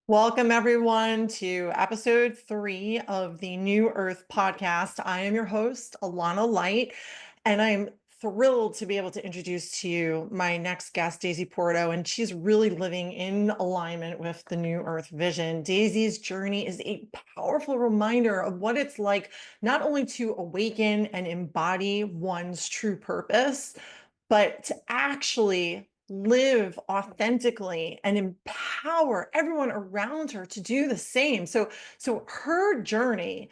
Welcome, everyone, to episode 3 of the New Earth podcast. I am your host, Alana Light, and I'm thrilled to be able to introduce to you my next guest, Daisy Porto, and she's really living in alignment with the New Earth vision. Daisy's journey is a powerful reminder of what it's like not only to awaken and embody one's true purpose, but to actually live authentically and empower everyone around her to do the same. So her journey,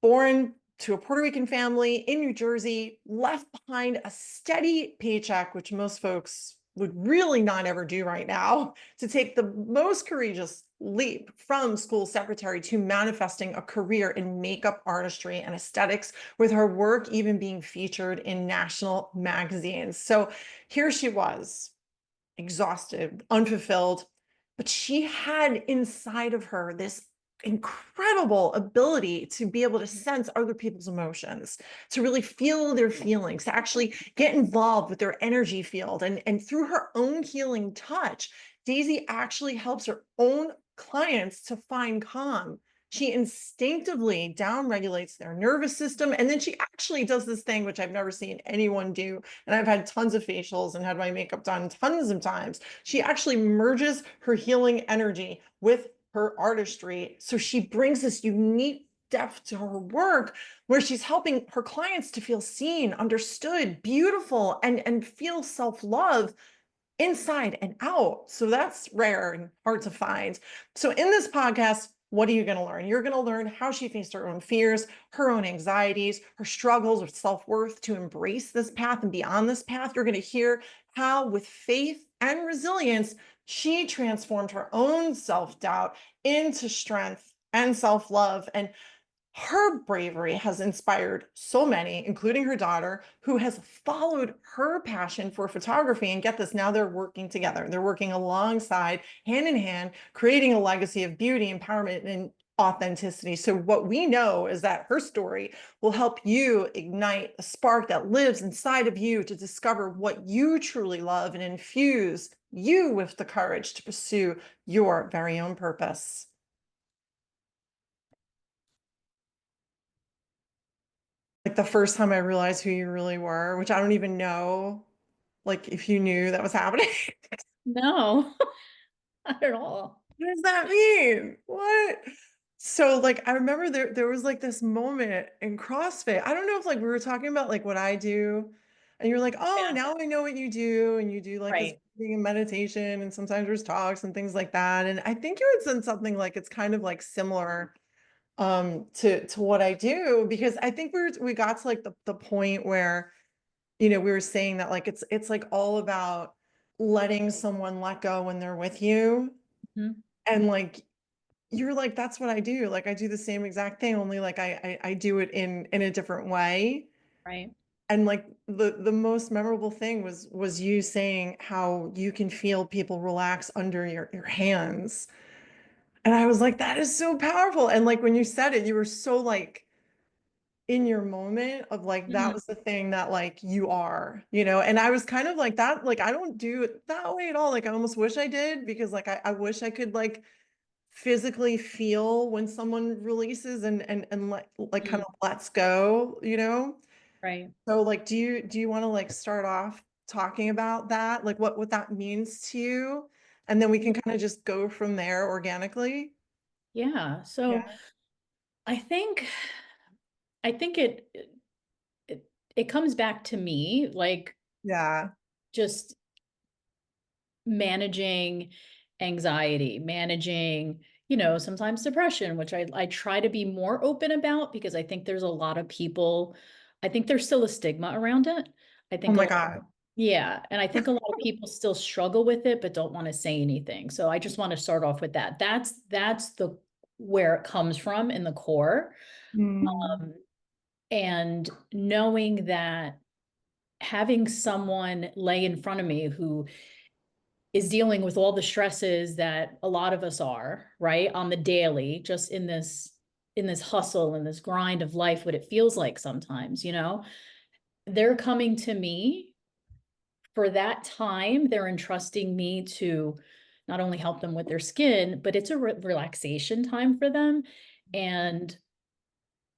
born to a Puerto Rican family in New Jersey, left behind a steady paycheck, which most folks would really not ever do right now, to take the most courageous leap from school secretary to manifesting a career in makeup artistry and aesthetics, with her work even being featured in national magazines. So here she was, exhausted, unfulfilled, but she had inside of her this incredible ability to be able to sense other people's emotions, to really feel their feelings, to actually get involved with their energy field. And through her own healing touch, Daisy actually helps her own clients to find calm. She instinctively downregulates their nervous system. And then she actually does this thing, which I've never seen anyone do. And I've had tons of facials and had my makeup done tons of times. She actually merges her healing energy with her artistry. So she brings this unique depth to her work where she's helping her clients to feel seen, understood, beautiful, and feel self-love inside and out. So that's rare and hard to find. So in this podcast, what are you going to learn? You're going to learn how she faced her own fears, her own anxieties, her struggles with self-worth to embrace this path and be on this path. You're going to hear how, with faith and resilience, she transformed her own self-doubt into strength and self-love. And her bravery has inspired so many, including her daughter, who has followed her passion for photography. And get this, now they're working together. They're working alongside, hand in hand, creating a legacy of beauty, empowerment, and authenticity. So what we know is that her story will help you ignite a spark that lives inside of you to discover what you truly love and infuse you with the courage to pursue your very own purpose. Like the first time I realized who you really were, which I don't even know, like if you knew that was happening. No, not at all. What does that mean? What? So like I remember there was like this moment in CrossFit. I don't know if like we were talking about like what I do, and you're like, oh, Yeah, now I know what you do, and you do like this right. breathing and meditation, and sometimes there's talks and things like that. And I think you had said something like it's kind of like similar to what I do, because I think we got to like the point where we were saying that like it's like all about letting someone let go when they're with you. Mhm. And like you're like, that's what I do. Like I do the same exact thing, only like I do it in a different way. Right. And like the most memorable thing was you saying how you can feel people relax under your hands. And I was like, that is so powerful. And like when you said it, you were so like in your moment of like that Mhm. was the thing that like you are, and I was kind of like that, like I don't do it that way at all. Like I almost wish I did, because like I wish I could like physically feel when someone releases and like kind Mm. of lets go. Right. So like do you want to like start off talking about that, like what that means to you, and then we can kind of just go from there organically. Yeah. So Yeah. I think I think it comes back to me like Yeah. just managing anxiety, managing, sometimes depression, which I try to be more open about because I think there's a lot of people, I think there's still a stigma around it. I Oh think a my lot, God. yeah, and I think a lot of people still struggle with it but don't want to say anything. So I just want to start off with that. That's the where it comes from in the core. Mm. Um, and knowing that having someone lay in front of me who is dealing with all the stresses that a lot of us are, right, on the daily, just in this hustle and this grind of life, what it feels like sometimes, they're coming to me for that time. They're entrusting me to not only help them with their skin, but it's a relaxation time for them. And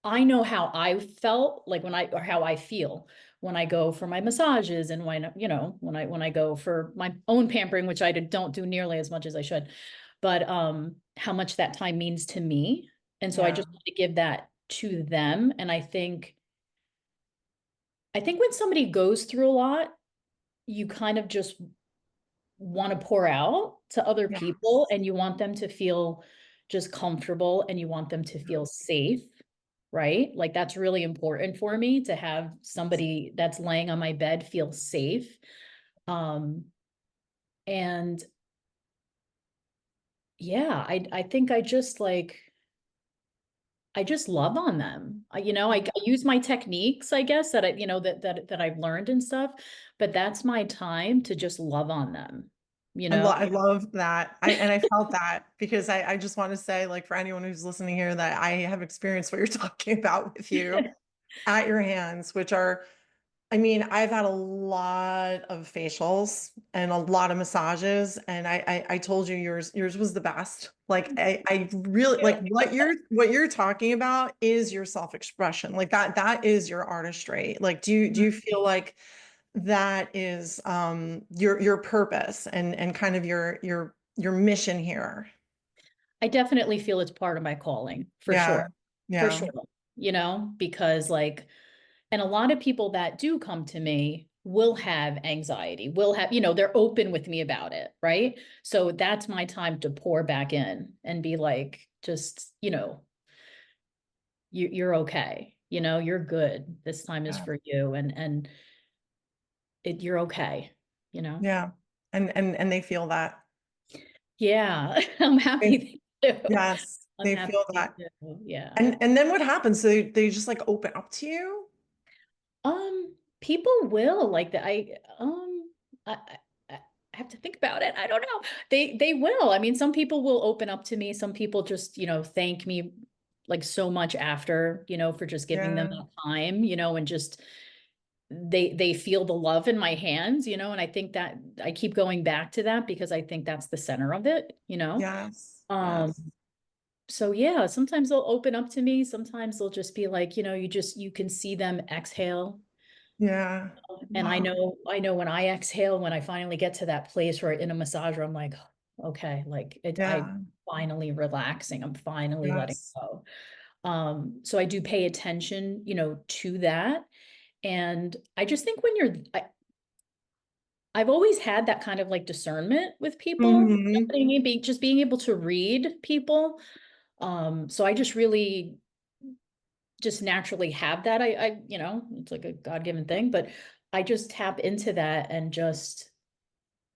I know how I felt like or how I feel when I go for my massages and when, when I go for my own pampering, which I don't do nearly as much as I should, but how much that time means to me. And so I Yeah. just want to give that to them. And I think when somebody goes through a lot, you kind of just want to pour out to other people Yes. and you want them to feel just comfortable and you want them to feel safe, right? Like that's really important for me to have somebody that's laying on my bed feel safe. Um, and yeah, I think I just love on them. I use my techniques, I guess, that that I've learned and stuff, but that's my time to just love on them, you know? I love that. I felt that because I just want to say, like, for anyone who's listening here, that I have experienced what you're talking about with you at your hands, which are, I mean, I've had a lot of facials and a lot of massages, and I told you yours was the best. Like I really like what you're talking about is your self-expression. Like that is your artistry. Like do you feel like that is your purpose and kind of your mission here? I definitely feel it's part of my calling for sure. Yeah. For Yeah. sure. Because like, and a lot of people that do come to me will have anxiety, will have, they're open with me about it. Right. So that's my time to pour back in and be like, just, you're okay. You're good. This time is Yeah. for you. And you're okay, you know? Yeah. And they feel that. Yeah. I'm happy they do. Yes, I'm they happy feel they that. do. Yeah. And then what happens? So they just like open up to you? People will like that. I, I I have to think about it. I don't know. They will. I mean, some people will open up to me. Some people just, thank me like so much after, for just giving them Yeah. that time, and just they feel the love in my hands, and I think that I keep going back to that because I think that's the center of it. Yes. Um, Yes. so yeah, sometimes they'll open up to me. Sometimes they'll just be like, you can see them exhale. Yeah. And I Wow. know, I know when I exhale, when I finally get to that place where in a massager, I'm like, okay, like I Yeah. finally relaxing. I'm finally letting Yes. go. So I do pay attention, to that. And I just think when I've always had that kind of like discernment with people, Hmm. just being able to read people. So I just really just naturally have that. It's like a God-given thing, but I just tap into that and just,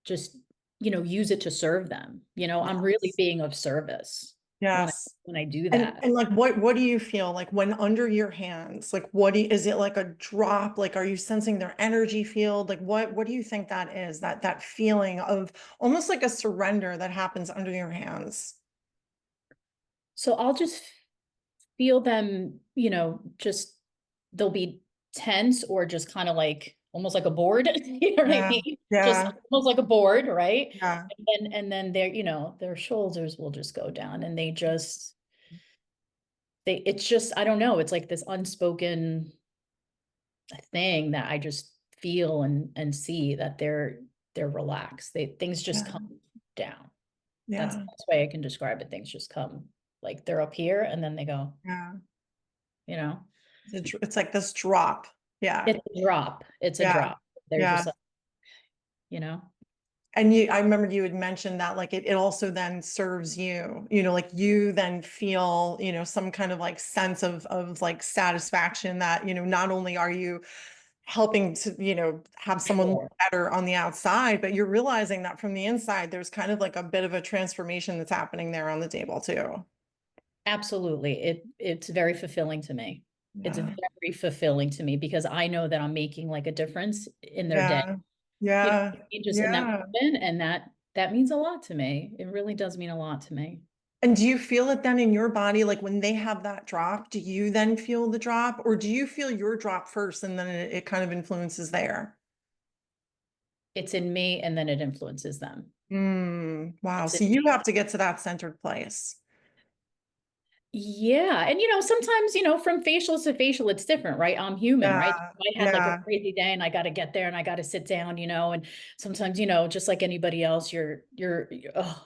use it to serve them. I'm really Yes. being of service when I, Yes. when I do that. And like what do you feel like when under your hands? Like is it like a drop? Like are you sensing their energy field? Like what do you think that is? That feeling of almost like a surrender that happens under your hands. So I'll just feel them, just they'll be tense or just kind of like almost like a board, you know what I Yeah. mean? Just Yeah. almost like a board, right? Yeah. And then their shoulders will just go down and it's just, I don't know, it's like this unspoken thing that I just feel and see that they're relaxed. Things just Yeah. come down. That's the Yeah. best way I can describe it. Things just come like they're up here and then they go, Yeah. you know. It's like this drop. Yeah. It's a drop. It's a Yeah. drop. They're just Yeah. like, you know, And I remember you had mentioned that like it also then serves you, like you then feel, some kind of like sense of like satisfaction that, not only are you helping to, have someone look sure. better on the outside, but you're realizing that from the inside, there's kind of like a bit of a transformation that's happening there on the table too. Absolutely. It's very fulfilling to me. It's Yeah. very fulfilling to me because I know that I'm making like a difference in their day. Yeah. You know, Yeah. just in that Yeah. moment, and that means a lot to me. It really does mean a lot to me. And do you feel it then in your body? Like when they have that drop, do you then feel the drop or do you feel your drop first and then it kind of influences there? it's in me and then it influences them. Wow. It's in So you me. have to get to that centered place. Yeah. And sometimes, from facial to facial, it's different, right? I'm human, right? Yeah. I had like a Yeah. crazy day and I got to get there and I got to sit down, and sometimes, just like anybody else, oh,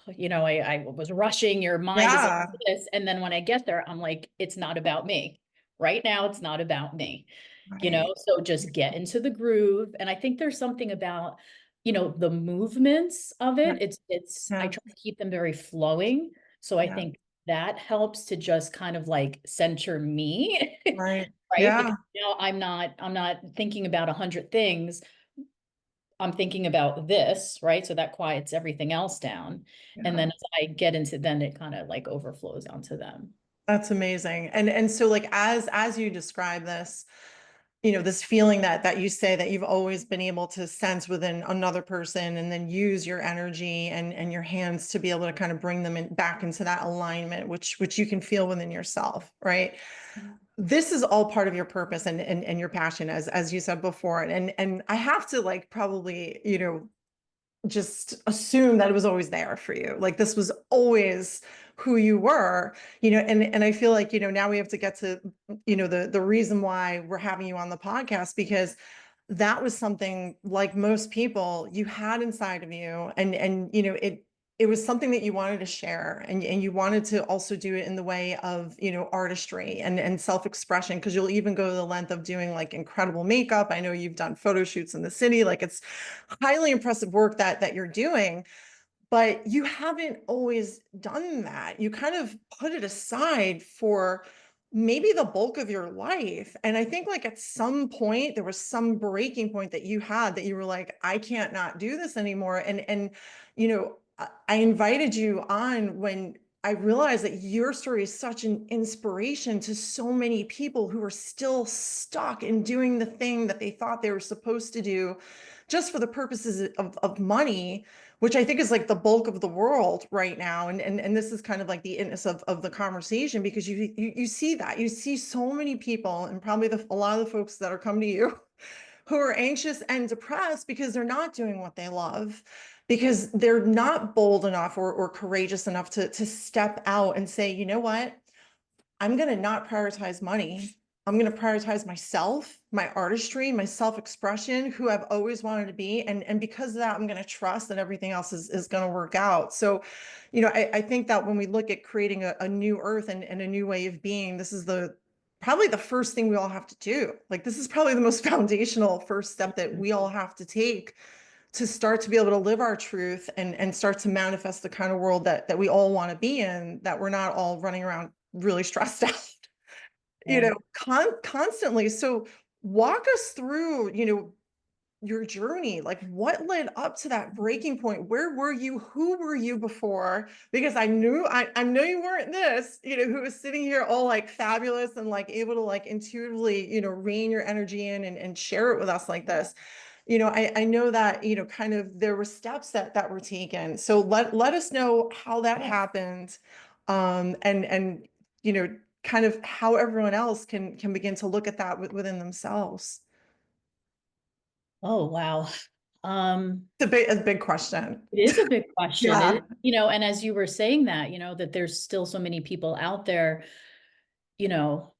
I was rushing, your mind is like Yeah. this. And then when I get there, I'm like, it's not about me. Right now, it's not about me, Right. so just get into the groove. And I think there's something about, the movements of Yeah. it. I Yeah. try to keep them very flowing. So I Yeah. think that helps to just kind of like center me, Right. right? Yeah. Because now I'm not thinking about 100 things. I'm thinking about this, right? So that quiets everything else down. And Yeah. then as I get into, then it kind of like overflows onto them. That's amazing. And so like as you describe this, this feeling that you say that you've always been able to sense within another person and then use your energy and your hands to be able to kind of bring them back into that alignment, which you can feel within yourself, right? This is all part of your purpose and your passion, as you said before. And I have to like probably, just assume that it was always there for you. Like this was always who you were, and I feel like, now we have to get to, the reason why we're having you on the podcast, because that was something like most people you had inside of you, and it was something that you wanted to share, and you wanted to also do it in the way of, artistry and self-expression, because you'll even go to the length of doing like incredible makeup. I know you've done photo shoots in the city, like it's highly impressive work that you're doing, but you haven't always done that. You kind of put it aside for maybe the bulk of your life. And I think like at some point there was some breaking point that you had, that you were like, I can't not do this anymore. And I invited you on when I realized that your story is such an inspiration to so many people who are still stuck in doing the thing that they thought they were supposed to do just for the purposes of money, which I think is like the bulk of the world right now. And this is kind of like the inness of the conversation, because you see that, you see so many people, and probably a lot of the folks that are coming to you who are anxious and depressed because they're not doing what they love, because they're not bold enough or courageous enough to step out and say, you know what, I'm going to not prioritize money. I'm going to prioritize myself, my artistry, my self-expression, who I've always wanted to be. And because of that, I'm going to trust that everything else is going to work out. So, I think that when we look at creating a new earth and a new way of being, this is probably the first thing we all have to do. Like, this is probably the most foundational first step that we all have to take to start to be able to live our truth and start to manifest the kind of world that we all want to be in, that we're not all running around really stressed out, Right. constantly. So walk us through, your journey. Like what led up to that breaking point? Where were you? Who were you before? Because I know you weren't this, who was sitting here all like fabulous and like able to like intuitively, rein your energy in and share it with us like this. I know that, kind of there were steps that were taken. So let us know how that happened. And kind of how everyone else can begin to look at that within themselves. Oh, wow. Um, It's a big question. it is a big question. Yeah. And as you were saying that, that there's still so many people out there, you know,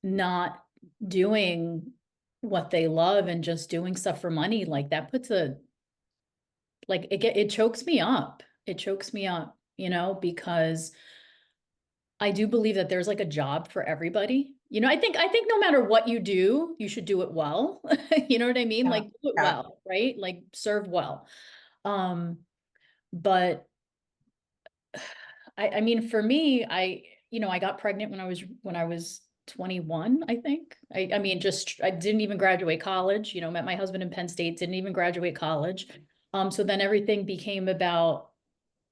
not doing what they love and just doing stuff for money, like that puts it chokes me up. It chokes me up, because I do believe that there's like a job for everybody. I think no matter what you do, you should do it well. You know what I mean? Yeah. Like do it Yeah. well, right? Like serve well. Um, but I mean, for me, I got pregnant when I was 21, I think. I mean, just I didn't even graduate college, met my husband in Penn State, didn't even graduate college. So then everything became about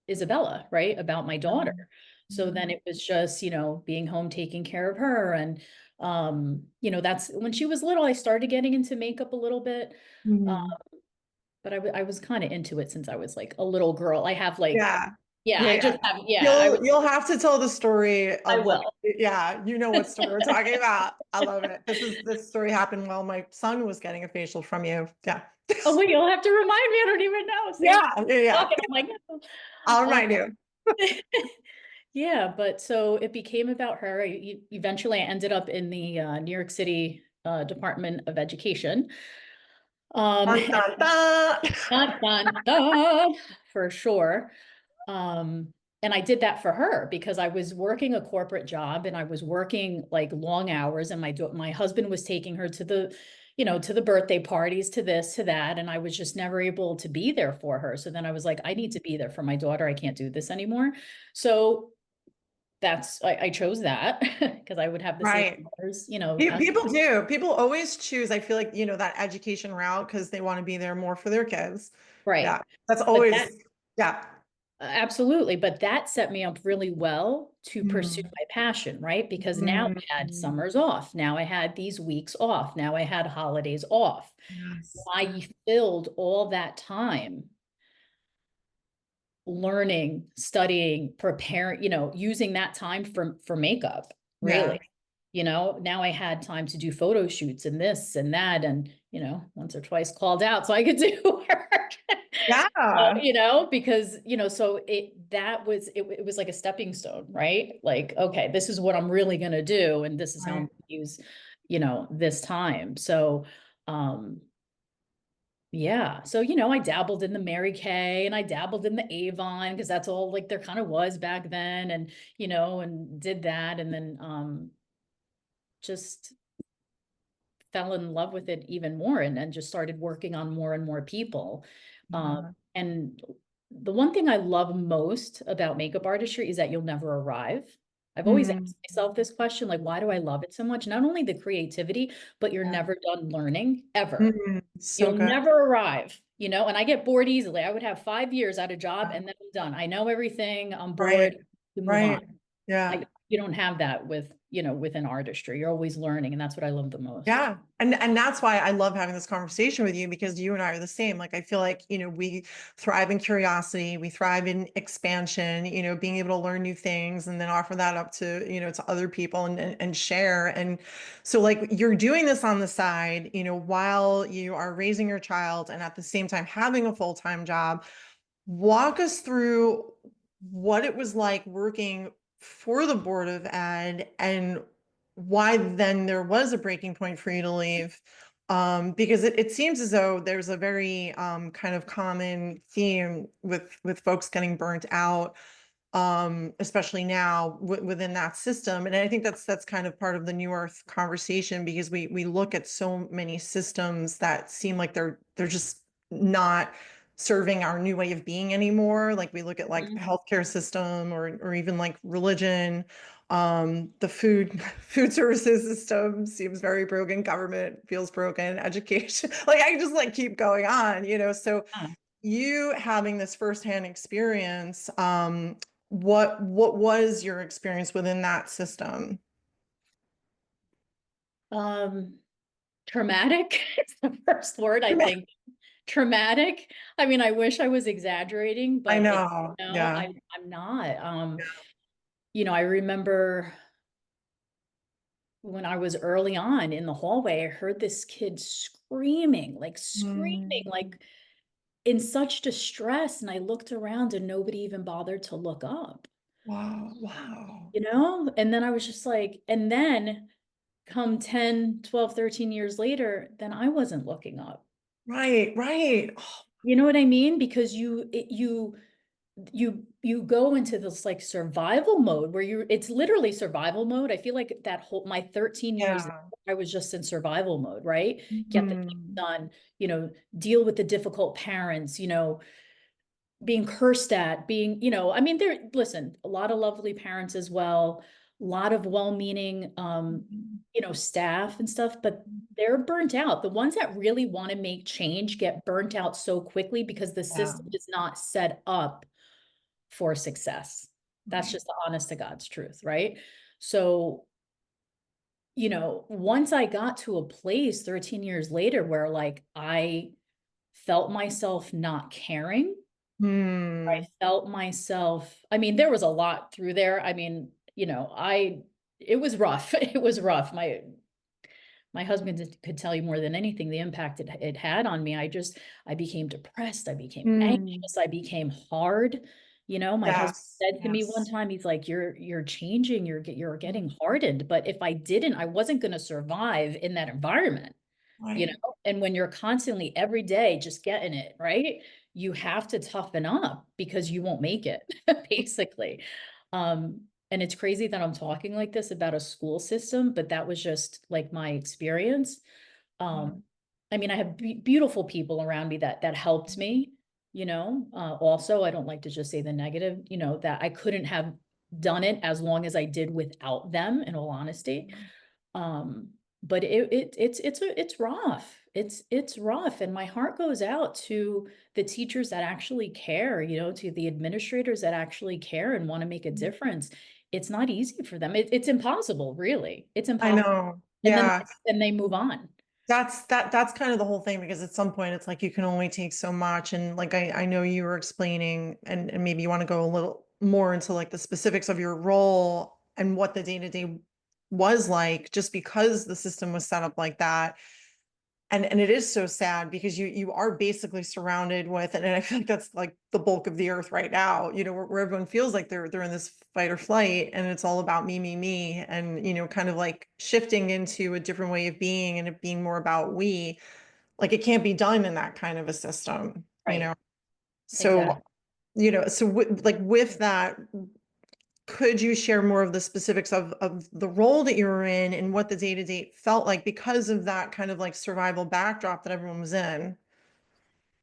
Isabella, right? About my daughter. So then Mhm. it was just, being home, taking care of her. And that's when she was little, I started getting into makeup a little bit. Uh, Mhm. but I was kind of into it since I was like a little girl. I have like Yeah. Yeah, Yeah, I yeah. just have, yeah, I would, You'll have to tell the story I of like, will. yeah, you know what story we're talking about. I love it. This story happened while my son was getting a facial from you. Yeah. Oh, wait, you'll have to remind me. I don't even know. See, Yeah, yeah, yeah. talking, I'm like, I'll oh. remind you. Yeah, but so it became about her. Eventually, I ended up in the New York City Department of Education. Dun, And dun, dun. dun, dun, dun, for sure. And I did that for her because I was working a corporate job and I was working like long hours, and my husband was taking her to the, to the birthday parties, to this, to that, and I was just never able to be there for her. So then I was like, I need to be there for my daughter. I can't do this anymore. So I chose that because I would have the same Right. hours, People do. People always choose, I feel like, that education route because they want to be there more for their kids. right. Yeah. That's But that always, yeah. absolutely, but that set me up really well to pursue Mm, my passion, right? Because now mm, I had mm. summers off. Now I had these weeks off. Now I had holidays off. Yes. I filled all that time learning, studying, preparing, using that time for makeup, Yeah. really. Now I had time to do photo shoots and this and that, and once or twice called out so I could do work. Yeah. Because so it was like a stepping stone, right? Like, okay, this is what I'm really going to do, and this is how I'm Right. going to use this time. So um yeah. So, I dabbled in the Mary Kay and I dabbled in the Avon because that's all like there kind of was back then, and and did that, and then just fell in love with it even more, and then just started working on more and more people. Yeah. And the one thing I love most about makeup artistry is that you'll never arrive. I've always Mm, asked myself this question, like, why do I love it so much? Not only the creativity, but you're yeah. never done learning ever. So You'll good. never arrive, and I get bored easily. I would have 5 years at a job Yeah. and then I'm done. I know everything. I'm Right. bored to move Right. on. Yeah. You don't have that within artistry. You're always learning, and that's what I love the most. Yeah. And that's why I love having this conversation with you because you and I are the same. Like I feel like, we thrive in curiosity, we thrive in expansion, being able to learn new things and then offer that up to, to other people and share. And so like you're doing this on the side, while you are raising your child and at the same time having a full-time job. Walk us through what it was like working for the Board of Ed and why then there was a breaking point for you to leave. Because it seems as though there's a very kind of common theme with folks getting burnt out, especially now within that system. And I think that's kind of part of the New Earth conversation because we look at so many systems that seem like they're just not serving our new way of being anymore. Like we look at like the Mhm. healthcare system or even like religion, the food services system seems very broken, government feels broken, education, like I just like keep going on, so Yeah. you having this firsthand experience, what was your experience within that system? Um, Traumatic is the first word, I think. Traumatic. I mean, I wish I was exaggerating, I but know. Yeah. I'm not. I remember when I was early on in the hallway, I heard this kid screaming, Mm, like in such distress. And I looked around and nobody even bothered to look up, wow. Wow. And then I was just like, and then come 10, 12, 13 years later, then I wasn't looking up. Right. Right. Oh, You know what I mean? Because you go into this like survival mode where it's literally survival mode. I feel like that whole my 13 years yeah. I was just in survival mode, right? Get the things Mm, done, deal with the difficult parents, being cursed at, I mean, listen, a lot of lovely parents as well, a lot of well-meaning, staff and stuff, but they're burnt out. The ones that really want to make change get burnt out so quickly because the yeah. system is not set up for success. That's Right. just the honest to God's truth, right? So, once I got to a place 13 years later where like I felt myself not caring, Hmm. I felt myself, I mean, there was a lot through there. I mean, it was rough. It was rough. My husband could tell you more than anything the impact it had on me. I became depressed. I became Hmm. anxious. I became hard. My husband Yes. said to me one Yes. time, he's like, you're changing, you're Mm. getting hardened. But if I didn't, I wasn't going to survive in that environment, you know? Right. And when you're constantly every day just getting it, right? You have to toughen up because you won't make it, basically. And it's crazy that I'm talking like this about a school system, but that was just like my experience. Yeah. Um, I mean, I have beautiful people around me that helped me, also, I don't like to just say the negative, that I couldn't have done it as long as I did without them, in all honesty. Um, but it's rough. It's rough. And my heart goes out to the teachers that actually care, to the administrators that actually care and want to make a difference. It's not easy for them. It's impossible, really. It's I impossible. know. And then Yeah. and they move on. That's kind of the whole thing, because at some point it's like you can only take so much. And like I know you were explaining, and maybe you want to go a little more into like the specifics of your role and what the day-to-day was like, just because the system was set up like that. And it is so sad, because you are basically surrounded with, and I feel like that's like the bulk of the earth right now, where everyone feels like they're in this fight or flight, and it's all about me, and kind of like shifting into a different way of being, and it being more about we. Like, it can't be done in that kind of a system. Right. So, Exactly. like with that, could you share more of the specifics of the role that you were in, and what the day-to-day felt like because of that kind of like survival backdrop that everyone was in?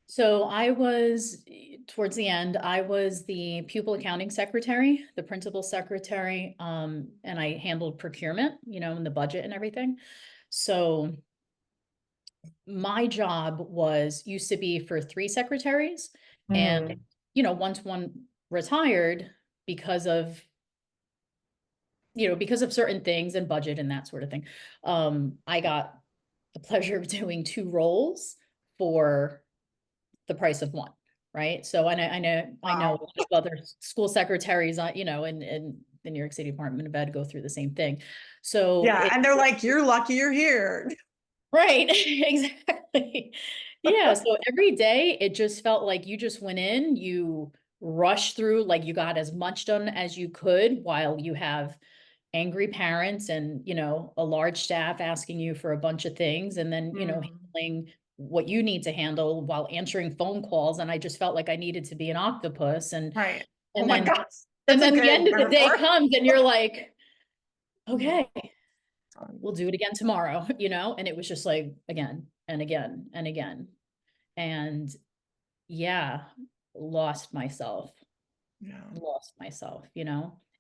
So I was, towards the end, I was the pupil accounting secretary, the principal secretary, and I handled procurement, and the budget and everything. So my job used to be for three secretaries, and Mm. once one retired because of because of certain things and budget and that sort of thing, I got the pleasure of doing two roles for the price of one, right? So I know a Wow. lot of other school secretaries, in the New York City Department of Ed go through the same thing. So Yeah, it and they're like, "You're lucky you're here." Right, exactly. Yeah, so every day it just felt like you just went in, you rushed through, like you got as much done as you could while you have angry parents and, a large staff asking you for a bunch of things, and then, Mm. handling what you need to handle while answering phone calls. And I just felt like I needed to be an octopus. And Right. Oh and my then gosh, and that's a then the good end of the day metaphor. comes and you're like, Mm. okay, we'll do it again tomorrow, and it was just like again and again and again. And yeah, lost myself, Yeah. lost myself,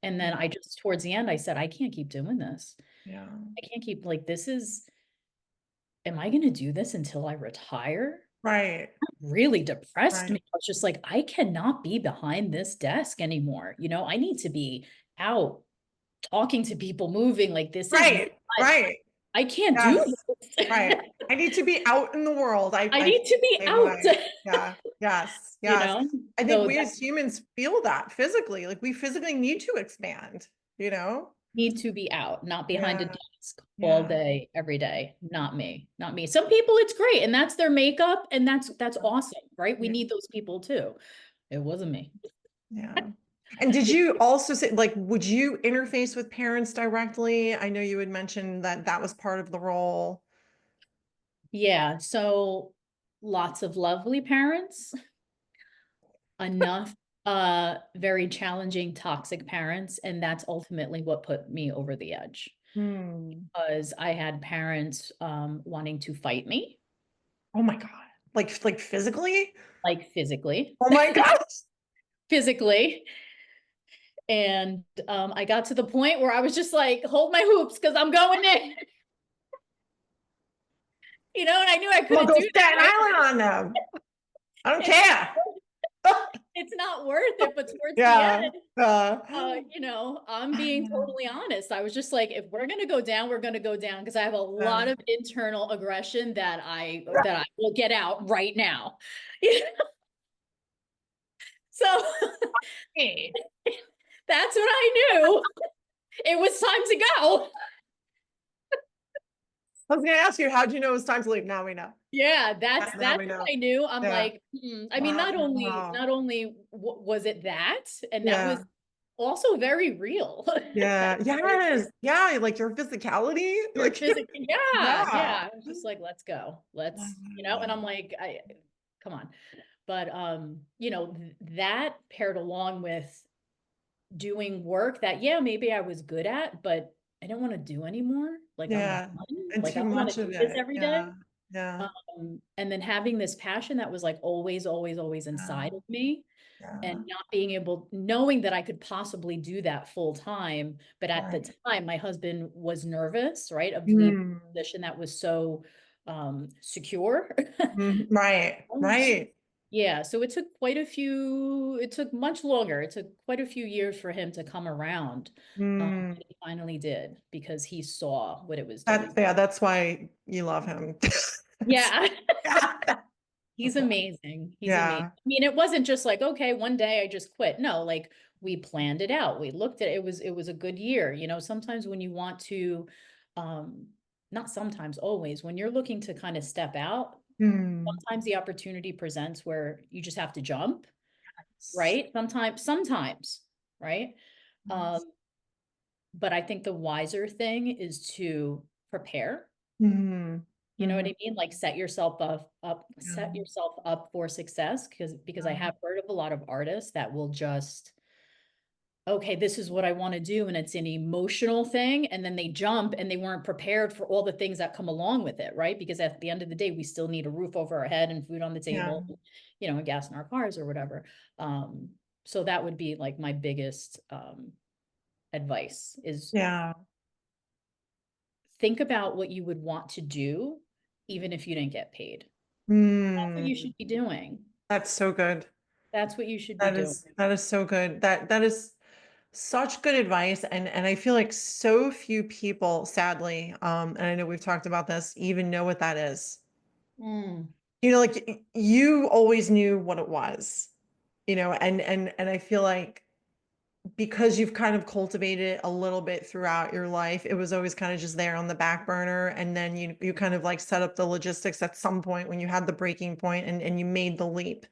and then Yeah. I just, towards the end, I said, I can't keep doing this. Yeah. I can't keep, like, am I going to do this until I retire? Right. Really depressed me. Right. I was just like, I cannot be behind this desk anymore. I need to be out talking to people, moving. Like, this is my Right. life. Right. I can't do Yes. this. Right. I need to be out in the world. I I feel need to the be same out, way. Yeah. Yes. you Yes. know? I think So we that as humans feel that physically. Like, we physically need to expand, you know? need to be out, not behind a Yeah. desk all Yeah. day, every day. Not me, not me. Some people it's great and that's their makeup and that's awesome, right? We Yeah. need those people too. It wasn't me. Yeah. And did you also say, like, would you interface with parents directly? I know you had mentioned that that was part of the role. Yeah, so lots of lovely parents, enough very challenging toxic parents, and that's ultimately what put me over the edge. Hmm. Because I had parents wanting to fight me, Oh my God. Like physically? like physically, Oh my gosh. physically. And I got to the point where I was just like, hold my hoops because I'm going in, and I knew I I'm gonna couldn't go do that, Staten right? Island on them. I don't It's care. it's not worth it. But towards the end, Yeah. I'm being totally honest. I was just like, if we're gonna go down, we're gonna go down because I have a lot of internal aggression that I will get out right now. So Hey, that's when I knew it was time to go. I was gonna ask you, how'd you know it was time to leave? Now we know. Yeah, Now that's we when know. I knew. I'm Yeah. like, I mean, Wow. not only was it that, and that was Yeah. also very real. Yeah. Right? Yes. Yeah. Like your physicality. Your Like, physical, yeah, yeah. yeah. I was just like, let's go, let's, and Wow. I'm like, come on. But that paired along with doing work that, yeah, maybe I was good at, but I didn't want to do anymore. Like I'm Yeah. done. And Like I too don't want much to of do this it. every day. Yeah. Yeah. And then having this passion that was like always, always, always Yeah. inside of me, and Yeah. not being able, knowing that I could possibly do that full time. But at the Right. time, my husband was nervous, right, of leaving Mm. a position that was so secure. Right. Right. Yeah, so it took much longer. It took quite a few years for him to come around. Mm. And he finally did because he saw what it was That's doing. yeah, that's why you love him. Yeah. Yeah. He's amazing. He's amazing. Yeah. I mean, it wasn't just like, okay, one day I just quit. No, like we planned it out. We looked at it. It was a good year. Sometimes when you want to, um, not sometimes, always, when you're looking to kind of step out, Mm. sometimes the opportunity presents where you just have to jump, right? Sometimes, right? Um, but I think the wiser thing is to prepare. Mhm. You know what Mhm. I mean? Like set Yeah. yourself up for success, because I have heard of a lot of artists that will just, okay, this is what I want to do, and it's an emotional thing, and then they jump and they weren't prepared for all the things that come along with it, right? Because at the end of the day, we still need a roof over our head and food on the Yeah. table, and gas in our cars or whatever. Um, so that would be like my biggest advice is Yeah. think about what you would want to do, even if you didn't get paid. That's what you Mm. should be doing. That's so good. That's what you should be doing. That is so good. That is such good advice. And I feel like so few people, sadly, and I know we've talked about this, even know what that is. Mm. Like you always knew what it was, and I feel like because you've kind of cultivated it a little bit throughout your life, it was always kind of just there on the back burner. And then you kind of like set up the logistics at some point when you had the breaking point and you made the leap,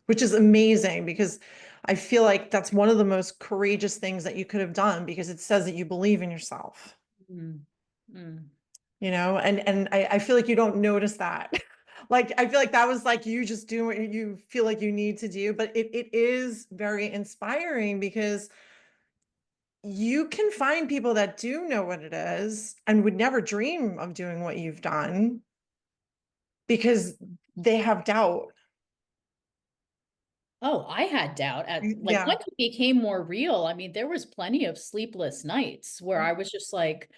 which is amazing because I feel like that's one of the most courageous things that you could have done because it says that you believe in yourself, Mm. Mm. and I feel like you don't notice that. Like I feel like that was like you just doing what you feel like you need to do, but it is very inspiring because you can find people that do know what it is and would never dream of doing what you've done because they have doubt. Oh, I had doubt at, like, Yeah. once it became more real. I mean, there was plenty of sleepless nights where I was just like,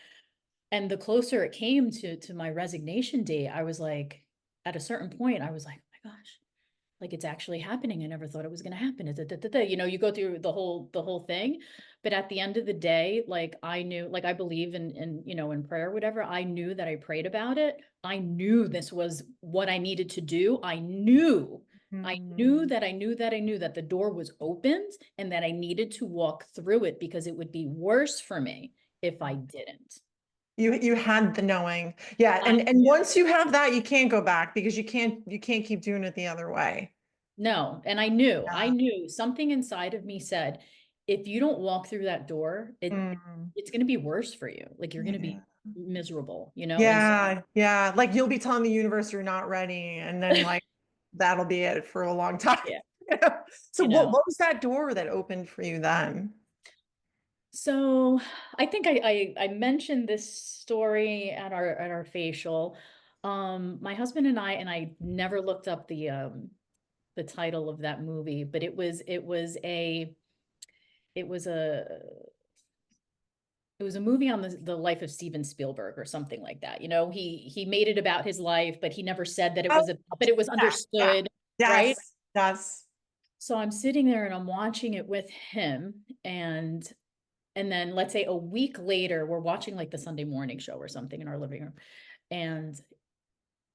and the closer it came to my resignation date, I was like, at a certain point, I was like, oh my gosh, like it's actually happening. I never thought it was going to happen. You go through the whole thing, but at the end of the day, like I knew, like I believe in prayer, whatever. I knew that I prayed about it. I knew this was what I needed to do. I knew Mhm. that I knew that I knew that the door was opened and that I needed to walk through it because it would be worse for me if I didn't. You had the knowing. Yeah, I and once you have that, you can't go back because you can't keep doing it the other way. No, and I Yeah. knew something inside of me said, if you don't walk through that door, Mm. it's going to be worse for you. Like you're going to Yeah. be miserable. And so, Yeah, yeah. Like you'll be telling the universe you're not ready, and then like that'll be it for a long time. yeah, So you what know. what was that door that opened for you then? So I think I mentioned this story at our facial. My husband and I never looked up the title of that movie, but it was a it was a movie on the life of Steven Spielberg or something like that. He made it about his life, but he never said that it Oh, was but it was yeah, yeah. understood, right? Yes, yes. So I'm sitting there and I'm watching it with him, and then let's say a week later, we're watching like the Sunday morning show or something in our living room. And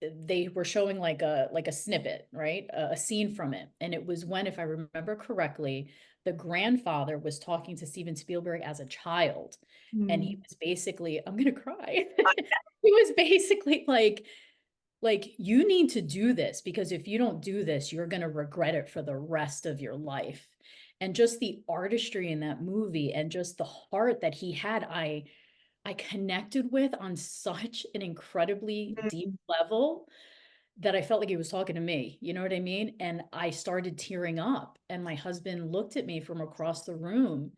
they were showing like a snippet, right? A scene from it. And it was when, if I remember correctly, the grandfather was talking to Steven Spielberg as a child. And he Mm. was basically, I'm gonna cry. He was basically like you need to do this, because if you don't do this, you're gonna regret it for the rest of your life. And just the artistry in that movie and just the heart that he had, I connected with on such an incredibly deep Mm. level that I felt like he was talking to me. You know what I mean? And I started tearing up. And my husband looked at me from across the room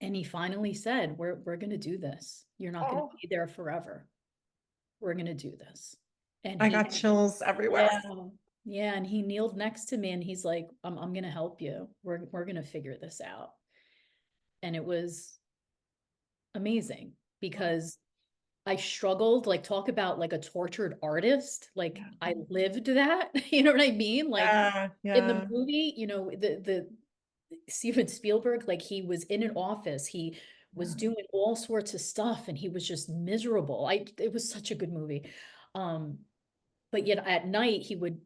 and he finally said, we're gonna do this. You're not gonna Oh, be there forever. We're gonna do this. And I he, got chills everywhere. yeah, yeah. And he kneeled next to me and he's like, I'm gonna help you. We're gonna figure this out. And it was amazing because I struggled, like, talk about like a tortured artist. Like Yeah, I lived that, you know what I mean? Like yeah, in the yeah. movie, the Steven Spielberg, like he was in an office, he was Yeah. doing all sorts of stuff and he was just miserable. It was such a good movie. Um, but yet at night he would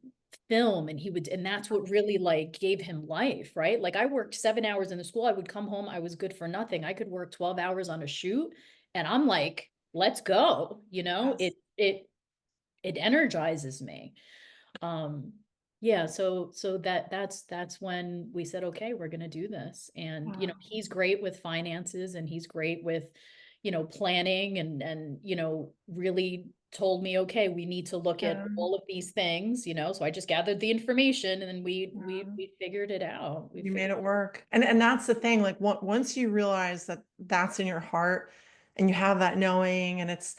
film and and that's what really like gave him life, right? Like I worked 7 hours in the school, I would come home, I was good for nothing. I could work 12 hours on a shoot and I'm like, let's go, Yes. it energizes me. um yeah, so that's when we said, okay, we're going to do this. And Wow. he's great with finances and he's great with planning and really told me, okay, we need to look at Yeah, all of these things, so I just gathered the information and then we we yeah. we figured it out. We You made figured. it work. And that's the thing, like once you realize that that's in your heart and you have that knowing and it's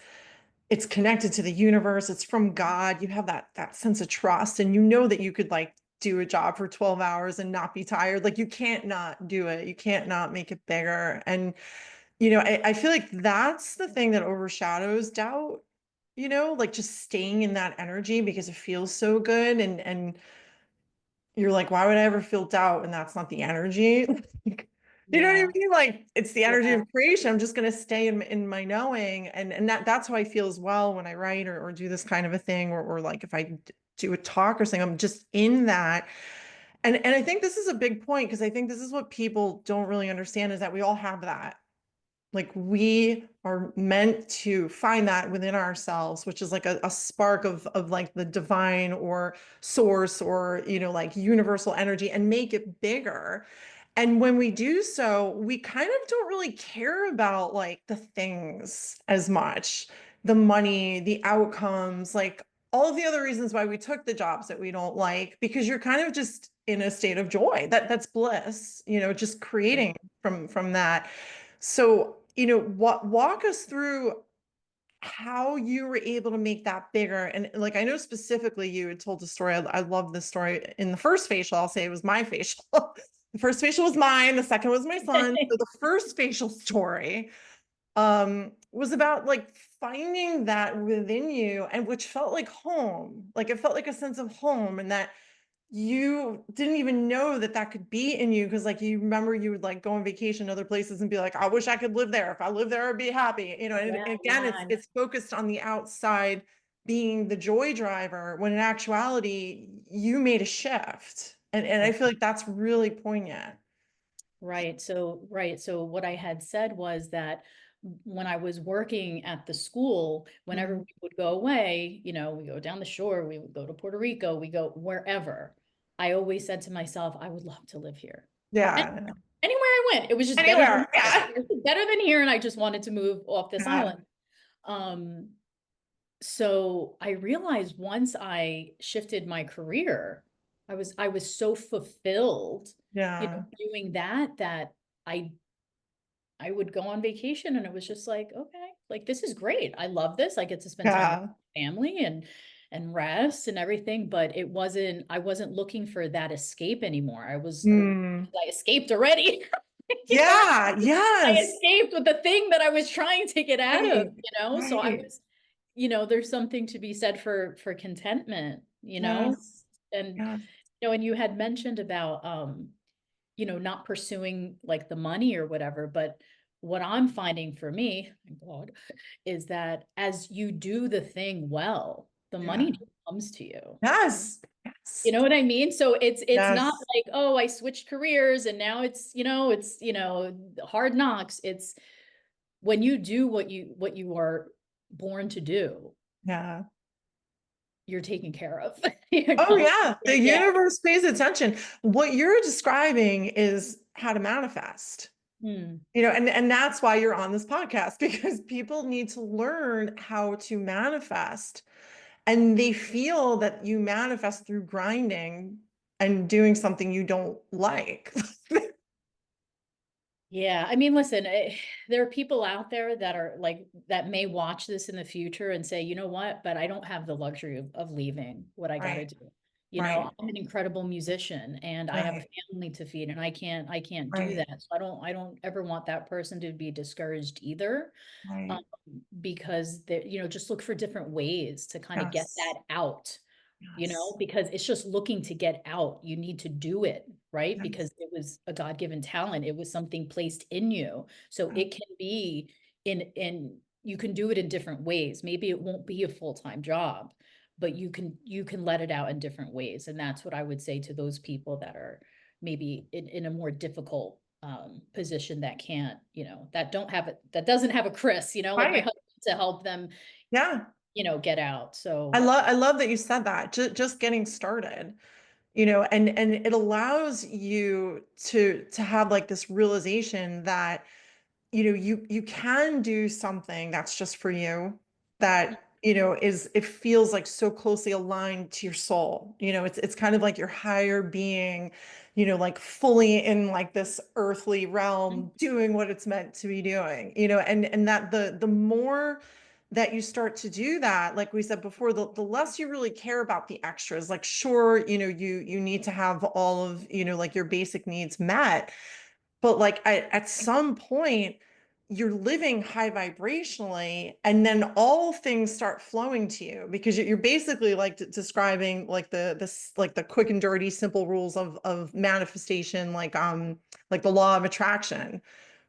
connected to the universe, it's from God, you have that sense of trust and you know that you could like do a job for 12 hours and not be tired. Like you can't not do it. You can't not make it bigger. And I feel like that's the thing that overshadows doubt, like just staying in that energy because it feels so good and you're like, why would I ever feel doubt? And that's not the energy. You know what I Yeah, mean? Like it's the energy yeah. of creation. I'm just gonna stay in my knowing. And that's how I feel as well when I write or do this kind of a thing, or like if I do a talk or something, I'm just in that. And I think this is a big point because I think this is what people don't really understand is that we all have that. Like we are meant to find that within ourselves, which is like a spark of like the divine or source or like universal energy and make it bigger. And when we do so, we kind of don't really care about like the things as much, the money, the outcomes, like all of the other reasons why we took the jobs that we don't like, because you're kind of just in a state of joy. That's bliss, just creating from that. So, walk us through how you were able to make that bigger. And like, I know specifically you had told the story. I love this story. In the first facial, I'll say it was my facial. The first facial was mine. The second was my son. So the first facial story was about like finding that within you and which felt like home. Like it felt like a sense of home and that you didn't even know that that could be in you because like you remember you would like go on vacation other places and be like, I wish I could live there. If I lived there I'd be happy, and Yeah, again yeah. it's focused on the outside being the joy driver when in actuality you made a shift, and I feel like that's really poignant. Right. So what I had said was that when I was working at the school, whenever Mm. we would go away, we go down the shore, we would go to Puerto Rico, we go wherever. I always said to myself, I would love to live here. And Yeah. anywhere I went, it was just better than Anywhere. here. Yeah. It was better than here, and I just wanted to move off this Yeah. island. Um, so I realized once I shifted my career, I was so fulfilled, Yeah. doing that I I would go on vacation and it was just like, okay, like this is great. I love this. I get to spend time with Yeah. my family and rest and everything, but I wasn't looking for that escape anymore. Mm. I escaped already. Yeah. I Yes. escaped with the thing that I was trying to get out of, Right. So I Right. was, there's something to be said for contentment, Yes. and Yes. and you had mentioned about not pursuing like the money or whatever, but what I'm finding for me, thank God, is that as you do the thing well, the Yeah. money just comes to you. Yes. You Yes. know what I mean? So it's not Yes. like, oh, I switched careers and now it's hard knocks. It's when you do what you are born to do, Yeah. you're taken care of. Oh, yeah. The Yeah. universe pays attention. What you're describing is how to manifest. Hmm. And that's why you're on this podcast, because people need to learn how to manifest. And they feel that you manifest through grinding and doing something you don't like. Yeah, I mean, listen, there are people out there that are like that may watch this in the future and say, you know what, but I don't have the luxury of leaving what I got to Right. do. Right. I'm an incredible musician and I have a Right. family to feed and I can't do Right. that. So I don't ever want that person to be discouraged either. Um, Right. because just look for different ways to kind of get that Yes. out, Yes. because it's just looking to get out. You need to do it, right? Yes. Because it was a God-given talent. It was something placed in you. So Yeah. it can be in you can do it in different ways. Maybe it won't be a full-time job, but you can let it out in different ways. And that's what I would say to those people that are maybe in a more difficult position that can't, that don't have it, that doesn't have a Chris, like my Right. husband to help them, Yeah. get out. I So, love I love that you said that. Just getting started. And it allows you to have like this realization that you can do something that's just for you, that is, it feels like so closely aligned to your soul. It's kind of like your higher being, like fully in like this earthly realm doing what it's meant to be doing. And that the more that you start to do that, like we said before, the less you really care about the extras. Like, sure, you need to have all of, like your basic needs met, but like at some point you're living high vibrationally, and then all things start flowing to you, because you're basically like describing like the quick and dirty simple rules of manifestation, like the law of attraction.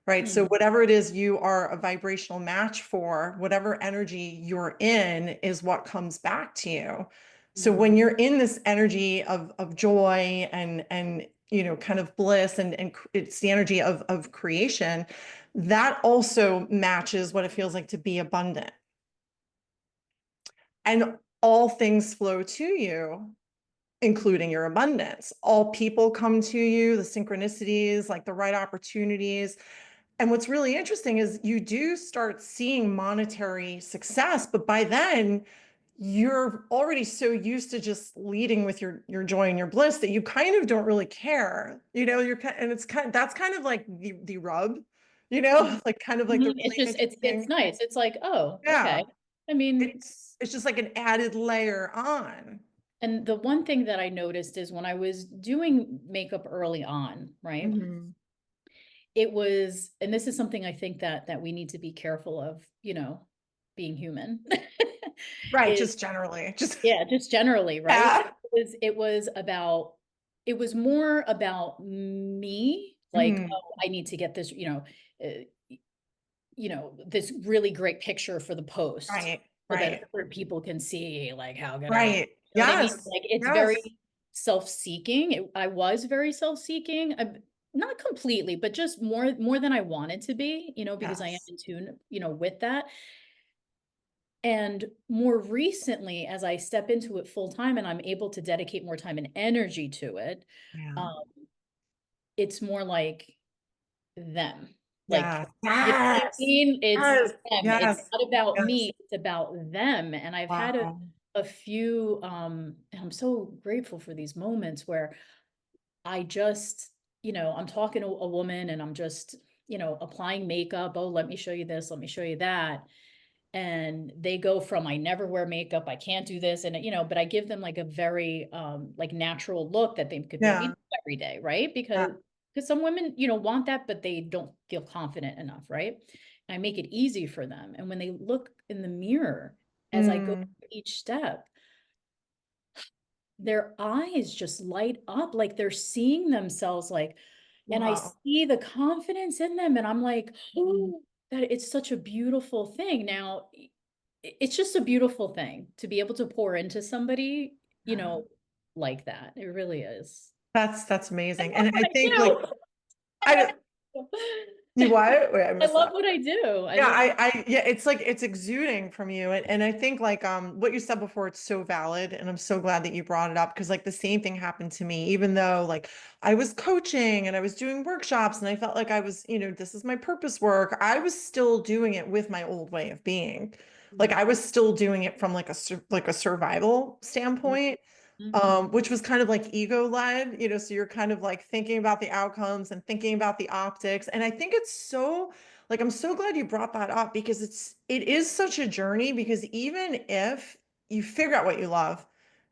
Right. So hmm. whatever it is you are a vibrational match for, whatever energy you're in is what comes back to you. So when Mm, you're in this energy of joy and kind of bliss, and it's the energy of creation, that also matches what it feels like to be abundant. And all things flow to you, including your abundance. All people come to you, the synchronicities, like the right opportunities. And what's really interesting is you do start seeing monetary success, but by then you're already so used to just leading with your joy and your bliss that you kind of don't really care. And it's that's kind of like the rub, mhm, like kind of like the mhm. really It's interesting. nice. It's like, oh, Yeah. okay. I mean, It's just like an added layer on. and the one thing that I noticed is when I was doing makeup early on, right? Mhm. It was, and this is something I think that we need to be careful of, being human. Right, Is just generally. Just Yeah, just generally, right? yeah. It was more about me, like, Mhm. oh, I need to get this, this really great picture for the post Right, so that right, other people can see like how good I look. right. You know what I mean? Yes, Like it's yes, very self-seeking. I was very self-seeking. Not completely, but just more than I wanted to be, because I am yes. in tune, with that. And more recently, as I step into it full time and I'm able to dedicate more time and energy to it, Yeah. um, it's more like them. Like, Yes. you know what I Yes. mean? It's Yes. them. It's Yes. not about Yes. me, it's about them. And I've had Wow. a few, and I'm so grateful for these moments where I just, I'm talking to a woman and I'm just, applying makeup. Oh, let me show you this, let me show you that. And they go from I never wear makeup, I can't do this, and but I give them like a very like natural look that they could maybe Yeah. do every day, right? Yeah. Because some women, want that, but they don't feel confident enough, right? I make it easy for them. And when they look in the mirror as I go Mm. through each step, their eyes just light up like they're seeing themselves like, and I Wow. see the confidence in them, and I'm like, oh, that it's such a beautiful thing. Now, it's just a beautiful thing to be able to pour into somebody, you Yeah. know, like that. It really is. That's I amazing. love And what I I think like do. I I love you what? Wait, I I missed love that. what I do. I Yeah, love what yeah, it's like it's exuding from you. And I think like what you said before, it's so valid. And I'm so glad that you brought it up because like the same thing happened to me, even though like I was coaching and I was doing workshops and I felt like I was, this is my purpose work. I was still doing it with my old way of being. Like mm, I was still doing it from like like a survival mm, standpoint, mhm. which was kind of like ego led, so you're kind of like thinking about the outcomes and thinking about the optics. And I think it's so like, I'm so glad you brought that up because it is such a journey because even if you figure out what you love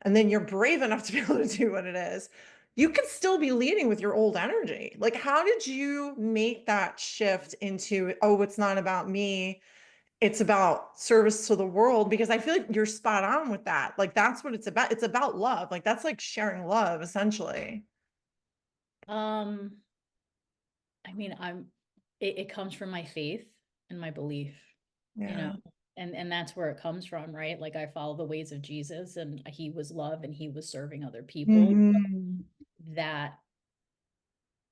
and then you're brave enough to be able to do what it is, you can still be leading with your old energy. Like, how did you make that shift into, oh, it's not about me, it's about service to the world? Because I feel like you're spot on with that. Like that's what it's about. It's about love. Like that's like sharing love essentially. Um, I mean, it comes from my faith and my belief, you know, Yeah. and that's where it comes from, right? Like I follow the ways of Jesus, and he was love and he was serving other people. Hmm. That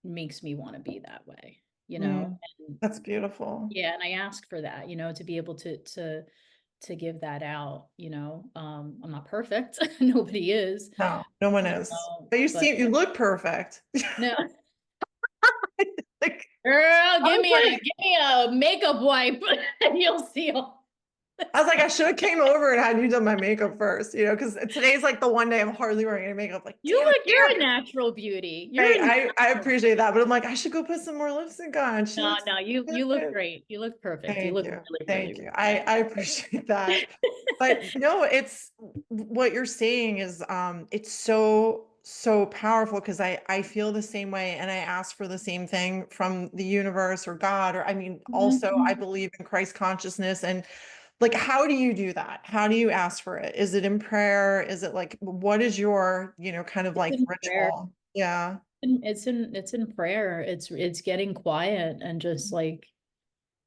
makes me want to be that way, you know? Mm. And That's beautiful. yeah, and I ask for that, to be able to give that out, I'm not perfect. Nobody is, No, no one is. But but you look perfect. no. Like Girl, I was like, give me a makeup wipe and you'll see all this. I should have came over and had you done my makeup first, because today's like the one day I'm hardly wearing any makeup. Like, You damn it, look, you're a damn it. natural beauty. You're Hey, a I natural. appreciate that, but I'm like, I should go put some more lipstick on. She No, looks no, you look good. great. You look perfect. You Thank look you. really, really, Thank you. really good. I appreciate that. But no, it's what you're saying is it's so so powerful because I feel the same way and I ask for the same thing from the universe or God, or I mean also I Mhm. believe in Christ consciousness. And like how do you do that? How do you ask for it? Is it in prayer? Is it like what is your, kind of It's like in prayer. ritual? Yeah. It's in prayer. It's getting quiet and just like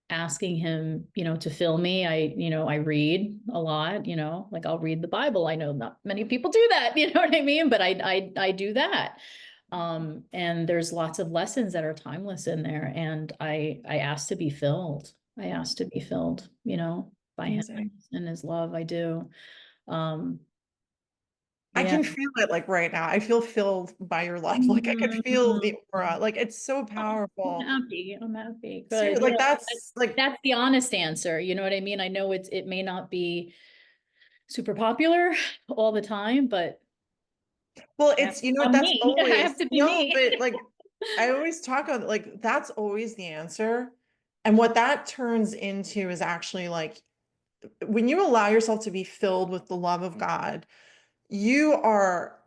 asking him, to fill me. I read a lot, like I'll read the Bible. I know not many people do that, you know what I mean? But I do that. And there's lots of lessons that are timeless in there. And I ask to be filled. I ask to be filled, by him Amazing. and his love. I do. Um, I yeah. can feel it like right now. I feel filled by your love. Like I could feel Mhm. the aura. Like it's so I'm powerful. happy. I'm happy. Good. Seriously, like That- that's like, that's the honest answer. You know what I mean? I know it may not be super popular all the time, but well, I have, it's, what I'm that's me. I have always, to be no, me. but like I always talk about like that's always the answer. And what that turns into is actually like when you allow yourself to be filled with the love of God, you are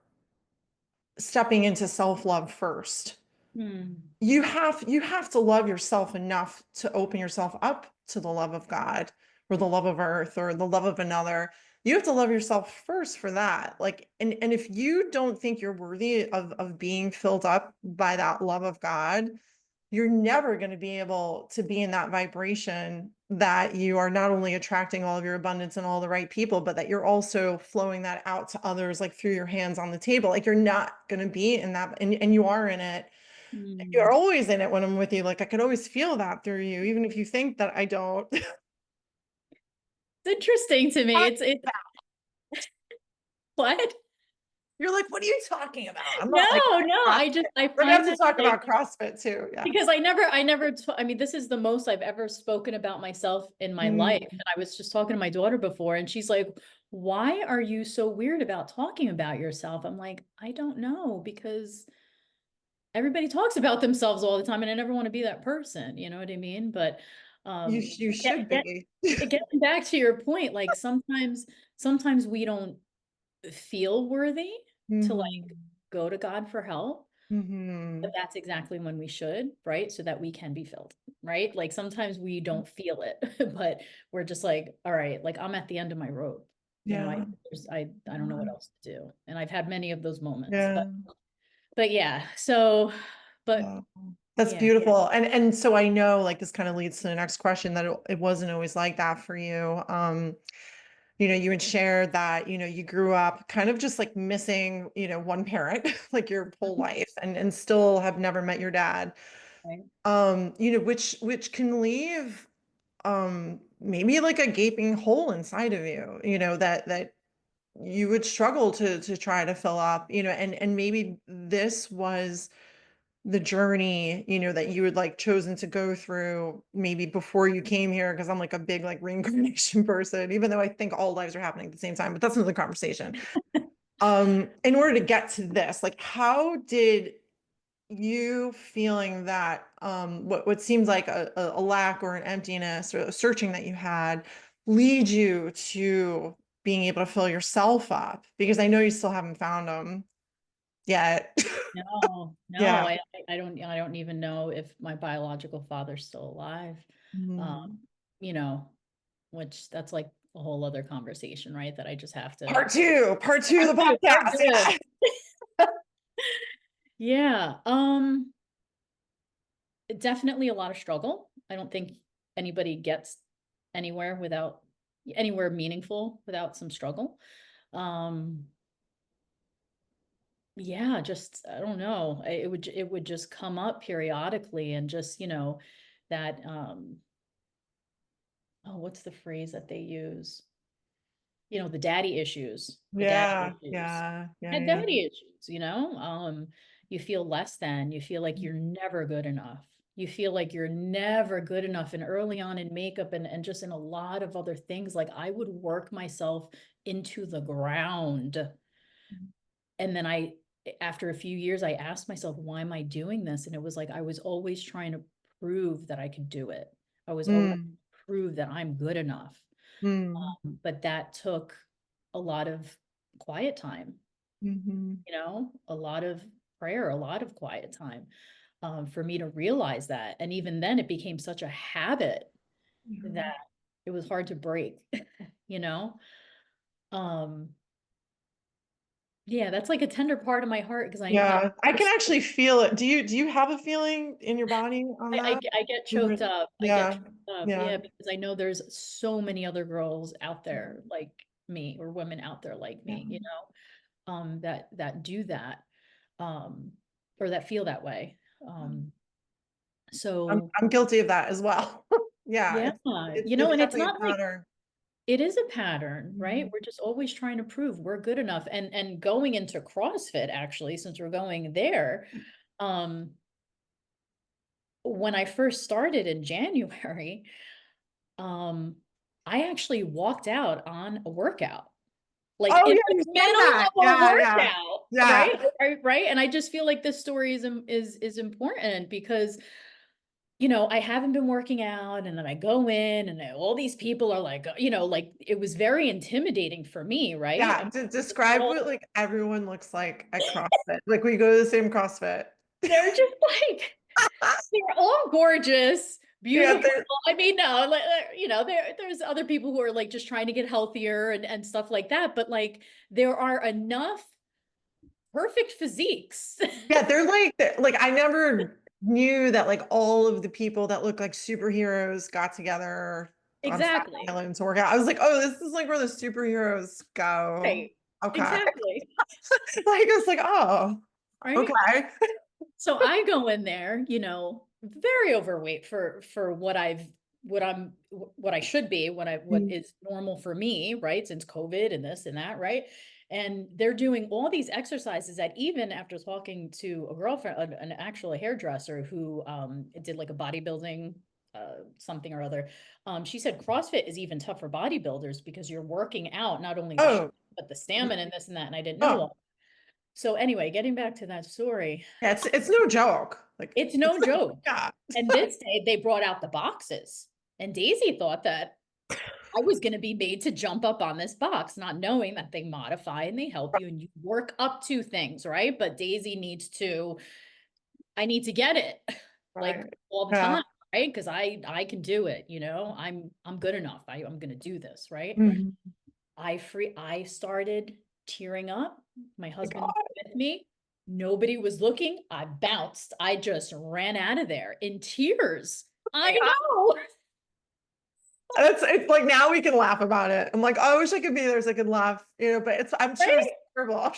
stepping into self-love first. Hmm. You have to love yourself enough to open yourself up to the love of God or the love of earth or the love of another. You have to love yourself first for that. Like, and if you don't think you're worthy of being filled up by that love of God, you're never going to be able to be in that vibration that you are not only attracting all of your abundance and all the right people, but that you're also flowing that out to others, like through your hands on the table. Like you're not going to be in that, and you are in it. Hmm. You're always in it when I'm with you. Like I could always feel that through you, even if you think that I don't. It's interesting to me. It's what? You're like, what are you talking about? I'm No, not like no, CrossFit. I We're gonna have find to that talk like about CrossFit too. Yeah. because I mean, this is the most I've ever spoken about myself in my life. Mm. And I was just talking to my daughter before, and she's like, why are you so weird about talking about yourself? I'm like, I don't know, because everybody talks about themselves all the time, and I never want to be that person. You know what I mean? But You should be. getting back to your point, like sometimes we don't feel worthy to like Hmm. go to God for help. But Hmm. that's exactly when we should, right? So that we can be filled, right? Like sometimes we don't feel it, but we're just like, all right, like I'm at the end of my rope. Yeah. I don't know what else to do. And I've had many of those moments. Yeah. But yeah, so But Oh, that's yeah, beautiful. And so I know like this kind of leads to the next question that it wasn't always like that for you. You had shared that, you grew up kind of just like missing, one parent like your whole life and still have never met your dad. right. Which can leave maybe like a gaping hole inside of you, that you would struggle to try to fill up, and maybe this was the journey, that you had like chosen to go through maybe before you came here, because I'm like a big like reincarnation person, even though I think all lives are happening at the same time, but that's another conversation. In order to get to this, like how did you feeling that what seems like a lack or an emptiness or a searching that you had lead you to being able to fill yourself up? Because I know you still haven't found them yet. No, no, Yeah. I don't even know if my biological father's still alive. Um, Mhm. you know, which that's like a whole other conversation, right? That I just have to Part two of the part podcast. two. Yeah. Yeah. Definitely a lot of struggle. I don't think anybody gets anywhere meaningful without some struggle. Um, yeah, just I don't know. It would just come up periodically and just, that oh, what's the phrase that they use? The daddy issues, the daddy Yeah, issues. yeah, yeah, And yeah. daddy issues, you feel less than, you feel like you're never good enough. You feel like you're never good enough. And early on in makeup and just in a lot of other things, like I would work myself into the ground. And then after a few years, I asked myself, why am I doing this? And it was like I was always trying to prove that I could do it. I was always Mm, prove that I'm good enough. mm, But that took a lot of quiet time, mhm. a lot of prayer, a lot of quiet time, for me to realize that. And even then, it became such a habit Yeah. that it was hard to break, you know? Um, yeah, that's like a tender part of my heart because Yeah, I can actually feel it. Do you have a feeling in your body on that? I get When choked up. I get Yeah, choked up. yeah, Yeah, because I know there's so many other girls out there like me or women out there like yeah. me, that do that, um, or that feel that way. Um, I'm so I'm guilty of that as well. Yeah, yeah, it's and it's definitely a not like pattern. it is a pattern, right? Mhm. We're just always trying to prove we're good enough. And going into CrossFit, actually, since we're going there, um, when I first started in January, um, I actually walked out on a workout, like Oh in yeah, the you said middle that. of a Yeah, yeah, workout, right? yeah, Right. And I just feel like this story is important because I haven't been working out, and then I go in and all these people are like, like it was very intimidating for me, right? yeah. I mean, Describe what like everyone looks like at CrossFit. Like we go to the same CrossFit. they're just like, they're all gorgeous, Yeah, beautiful. I mean, no, there's other people who are like just trying to get healthier and stuff like that, but like there are enough perfect physiques. they're like I never knew that like all of the people that look like superheroes got together on Staten Exactly. Island to work out. I was like, oh, this is like where the superheroes go. Right. Okay. Exactly. Like it's like, oh, Right. okay. So I go in there, very overweight for what I should be, what Mm. is normal for me, right? Since COVID and this and that, right? And they're doing all these exercises that even after talking to a girlfriend, an actual hairdresser who did like a bodybuilding something or other, she said CrossFit is even tough for bodybuilders because you're working out not only the Oh, but the stamina and this and that. And I didn't know oh. all. So anyway, getting back to that story, Yeah, it's no joke. Like it's it's no like, joke. yeah. And this day they brought out the boxes. And Daisy thought that I was going to be made to jump up on this box, not knowing that they modify and they help you and you work up to things, right? But I need to get it like Right. all the Yeah. time, right? Because I can do it, I'm good enough. I'm going to do this, right? Mhm. I started tearing up. My My husband was God. with me. Nobody was looking. I bounced. I just ran out of there in tears. My I God. know. It's like now we can laugh about it. I'm like, oh, I wish I could be there so I could laugh, but I'm sure it's Right? terrible.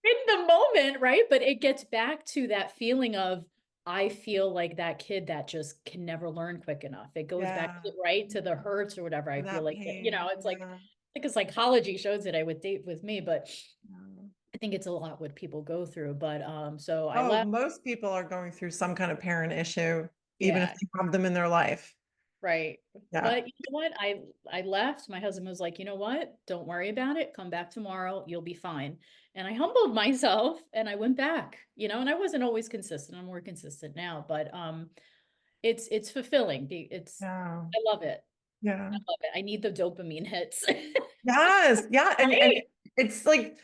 In the moment, right? But it gets back to that feeling of, I feel like that kid that just can never learn quick enough. It goes back Yeah. to, right, to the hurts or whatever. I feel That like, pain. it's Yeah. like a psychology show today with date with me, but Yeah. I think it's a lot what people go through. But so I Oh, left. most people are going through some kind of parent issue, even if Yeah, they have them in their life. right. Yeah. But you know what? I left. My husband was like, you know what? Don't worry about it. Come back tomorrow. You'll be fine. And I humbled myself and I went back, and I wasn't always consistent. I'm more consistent now, but it's fulfilling. It's Yeah. I love it. I Yeah. love it. I need the dopamine hits. Yes. Yeah. And Right? it's like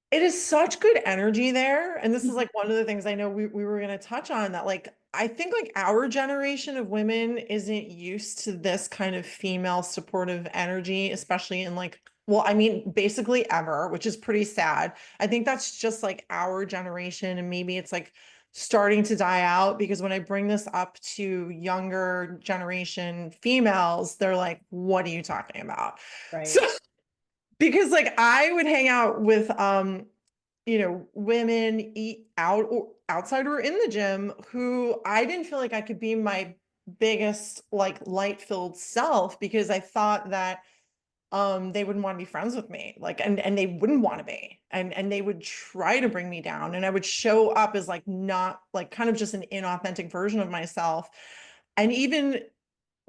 it is such good energy there. And this is Mhm. like one of the things I know we were going to touch on that, like, I think like our generation of women isn't used to this kind of female supportive energy, especially in like, well, I mean, basically ever, which is pretty sad. I think that's just like our generation. And maybe it's like starting to die out because when I bring this up to younger generation females, they're like, what are you talking about? So, Right. because like I would hang out with women eat out or outside or in the gym who I didn't feel like I could be my biggest like light-filled self because I thought that they wouldn't want to be friends with me, like, and they wouldn't want to be, and they would try to bring me down, and I would show up as like not like kind of just an inauthentic version of myself. And even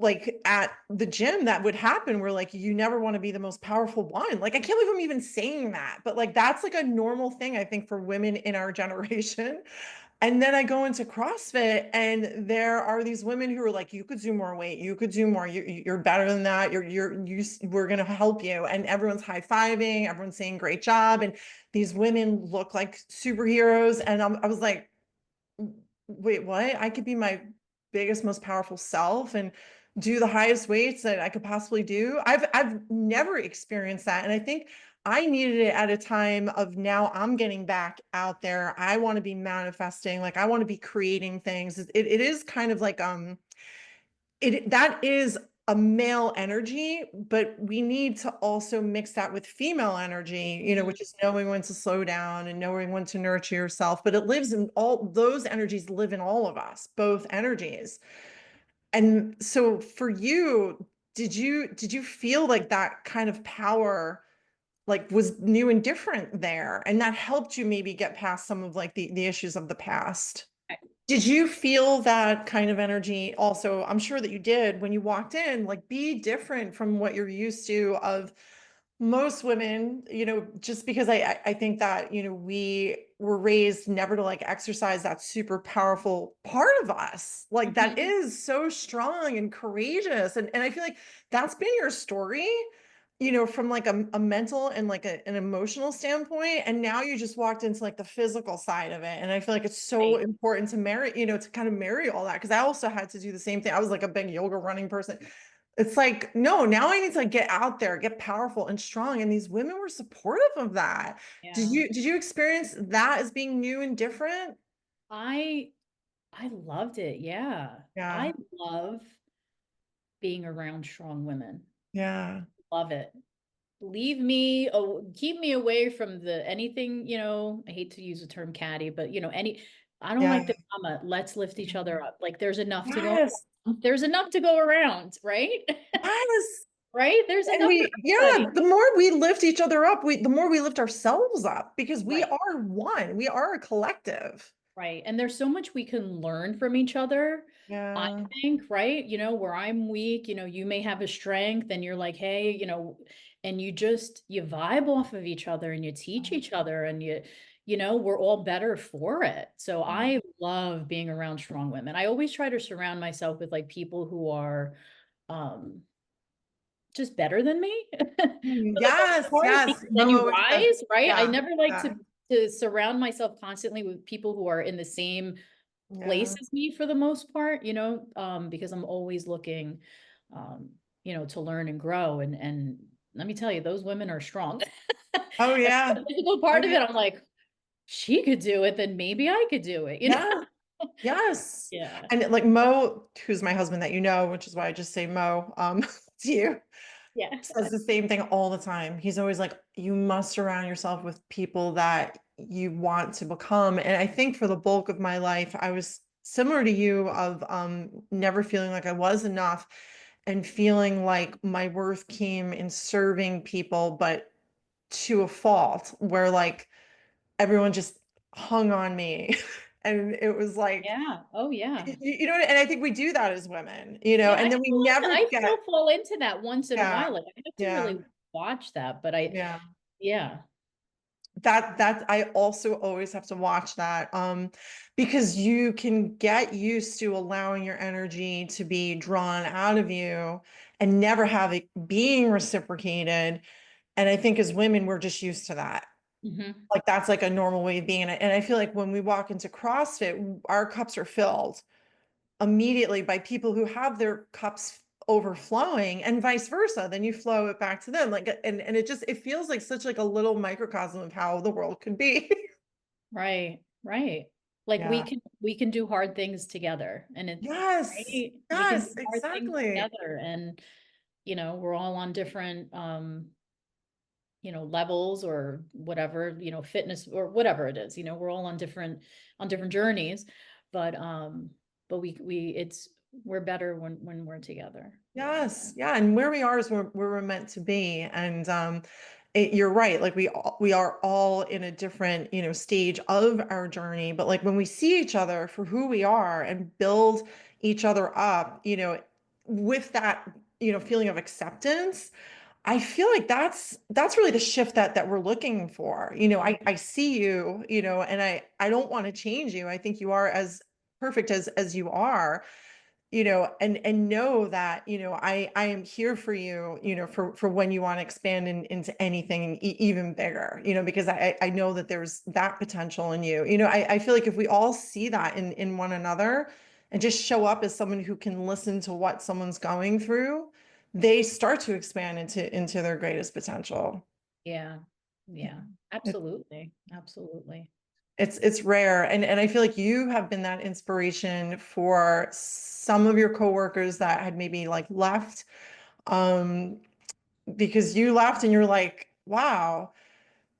like at the gym that would happen where like you never want to be the most powerful one. Like I can't believe I'm even saying that, but like that's like a normal thing I think for women in our generation. And then I go into CrossFit and there are these women who are like, you could do more weight, you could do more, you're better than that, we're gonna help you. And everyone's high-fiving, everyone's saying great job. And these women look like superheroes. And I was like, wait, what? I could be my biggest, most powerful self and do the highest weights that I could possibly do. I've never experienced that. And I think I needed it at a time of now I'm getting back out there. I want to be manifesting, like I want to be creating things. It is kind of like it that is a male energy, but we need to also mix that with female energy, Mhm. which is knowing when to slow down and knowing when to nurture yourself. But it lives in all those energies, live in all of us, both energies. And so for you, did you feel like that kind of power like was new and different there? And that helped you maybe get past some of like the issues of the past? Did you feel that kind of energy also? I'm sure that you did when you walked in, like be different from what you're used to of most women, just because I think that, we were raised never to like exercise that super powerful part of us. Like that Mhm. is so strong and courageous. And I feel like that's been your story, from like a mental and like an emotional standpoint. And now you just walked into like the physical side of it. And I feel like it's so Right. important to marry, to kind of marry all that. Cause I also had to do the same thing. I was like a big yoga running person. It's like, no, now I need to like get out there, get powerful and strong. And these women were supportive of that. Did Yeah. you did you experience that as being new and different? I I loved it. Yeah. Yeah. I love being around strong women. Yeah. Love it. Leave me, oh, keep me away from the anything, I hate to use the term catty, but I don't Yeah. like the drama. Let's lift each other up. Like there's enough to go Yes. around. There's enough to go around, right? Yes. Right? There's And enough for everybody. the more we lift each other up, the more we lift ourselves up because we Right. are one. We are a collective. Right. And there's so much we can learn from each other, I Yeah. think, right? Where I'm weak, you may have a strength and you're like, hey, and you vibe off of each other and you teach each other and we're all better for it. So I love being around strong women. I always try to surround myself with like people who are um just better than me for the most Yes, part, yes. because then you Most def- rise, right? I yeah. never like Yeah. to surround myself constantly with people who are in the same place Yeah. as me for the most part, because I'm always looking, um, to learn and grow. And let me tell you, those women are strong. Oh Every yeah. time I go Oh part of yeah. it, I'm like, she could do it, then maybe I could do it, you know? Yeah. Yes. Yeah. And like Mo, who's my husband that you know, which is why I just say Mo, to you, Yeah. says the same thing all the time. He's always like, you must surround yourself with people that you want to become. And I think for the bulk of my life, I was similar to you of never feeling like I was enough and feeling like my worth came in serving people, but to a fault where like everyone just hung on me. And it was like, Yeah. Oh, yeah. you know, and I think we do that as women, Yeah, and then we never I get, still fall into that once in a yeah, while, like, I have to yeah, really watch that, but yeah. yeah. That I also always have to watch that, because you can get used to allowing your energy to be drawn out of you and never have it being reciprocated. And I think as women, we're just used to that. Mhm. Like that's like a normal way of being in it. And I feel like when we walk into CrossFit, our cups are filled immediately by people who have their cups overflowing and vice versa. Then you flow it back to them. Like, and it just, it feels like such like a little microcosm of how the world could be. Right, right. Like, Yeah. we can do hard things together, and Yes. right? We can do Yes, hard things exactly. together, and, we're all on different, levels or whatever, fitness or whatever it is, we're all on different journeys, but, we're better when we're together. Yeah. Yes. Yeah. And where we are is where we're meant to be. And you're right. Like we are all in a different, stage of our journey. But like when we see each other for who we are and build each other up, with that, feeling of acceptance, I feel like that's really the shift that we're looking for. I see you, and I don't want to change you. I think you are as perfect as you are, and know that, I am here for you, for when you want to expand into anything even bigger, because I know that there's that potential in you. I feel like if we all see that in one another and just show up as someone who can listen to what someone's going through, they start to expand into their greatest potential. Yeah. Yeah. Absolutely. Absolutely. It's rare, and I feel like you have been that inspiration for some of your coworkers that had maybe like left, um because you left and you're like, wow,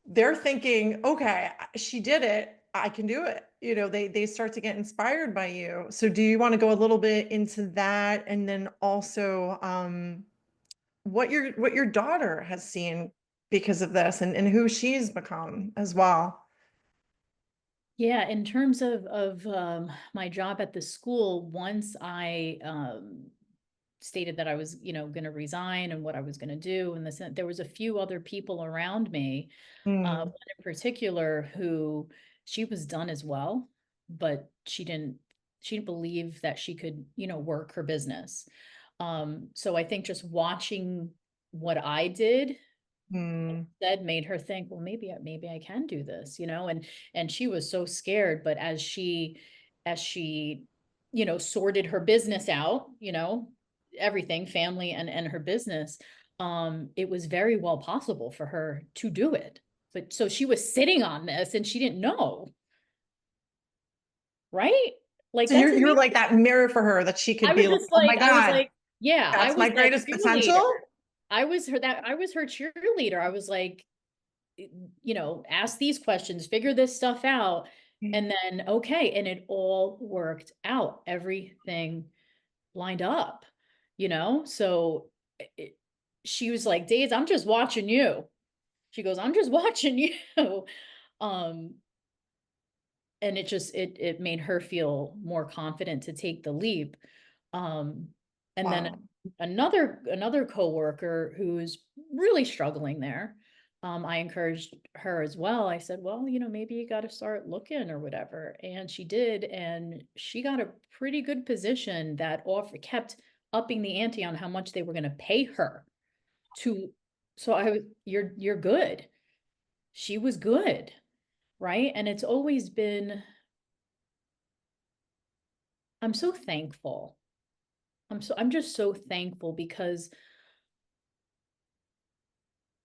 they're thinking, okay, she did it, I can do it. They start to get inspired by you. So do you want to go a little bit into that, and then also what your daughter has seen because of this, and who she's become as well? Yeah, in terms of my job at the school, once I stated that I was, going to resign and what I was going to do, and this, there was a few other people around me, one Mm, in particular who she was done as well, but she didn't believe that she could, work her business. So I think just watching what I did mm, said made her think, well, maybe I can do this, and she was so scared, but as she sorted her business out, everything, family and her business, it was very well possible for her to do it. But so she was sitting on this and she didn't know, right? Like, so that's you're amazing. like that mirror for her that she could be like, oh my I was God, like, yeah, I that's my was that greatest cheerleader. potential. I was her cheerleader. I was like, ask these questions, figure this stuff out. And then, okay. And it all worked out. Everything lined up, So it, she was like, Days, I'm just watching you. She goes, I'm just watching you. Um, and it made her feel more confident to take the leap. Um, and then Wow. another coworker who's really struggling there, I encouraged her as well. I said, well, maybe you got to start looking or whatever. And she did, and she got a pretty good position that offer kept upping the ante on how much they were going to pay her to. So I was, you're good. She was good, right? And it's always been, I'm so thankful. I'm just so thankful because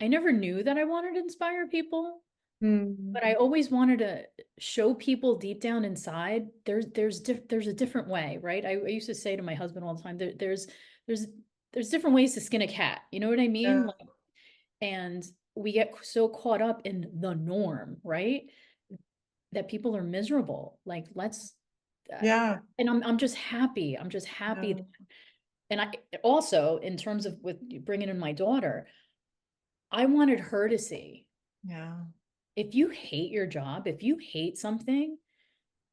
I never knew that I wanted to inspire people. Mm. But I always wanted to show people deep down inside, there's a different way, right? I used to say to my husband all the time, there's there's different ways to skin a cat. You know what I mean? Yeah. Like, and we get so caught up in the norm, right? That people are miserable. Like, let's, uh, Yeah. and I'm just happy. I'm just happy. Yeah. And I also, in terms of with bringing in my daughter, I wanted her to see, Yeah. if you hate your job, if you hate something,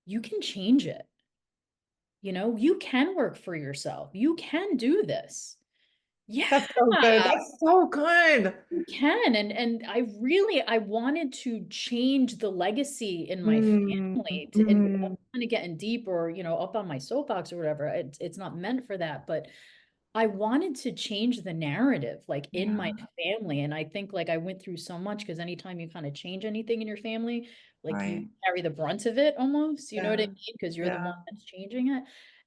you can change it. You know, you can work for yourself. You can do this. Yeah, That's so good. That's so good. you can. And I wanted to change the legacy in my Mm, family to, and mm, kind of getting deep or, up on my soapbox or whatever. It's not meant for that, but I wanted to change the narrative, like in my yeah. family. And I think like I went through so much because anytime you kind of change anything in your family, like you Right. carry the brunt of it almost, you know what I Yeah. mean? Because you're the one Yeah. that's changing it.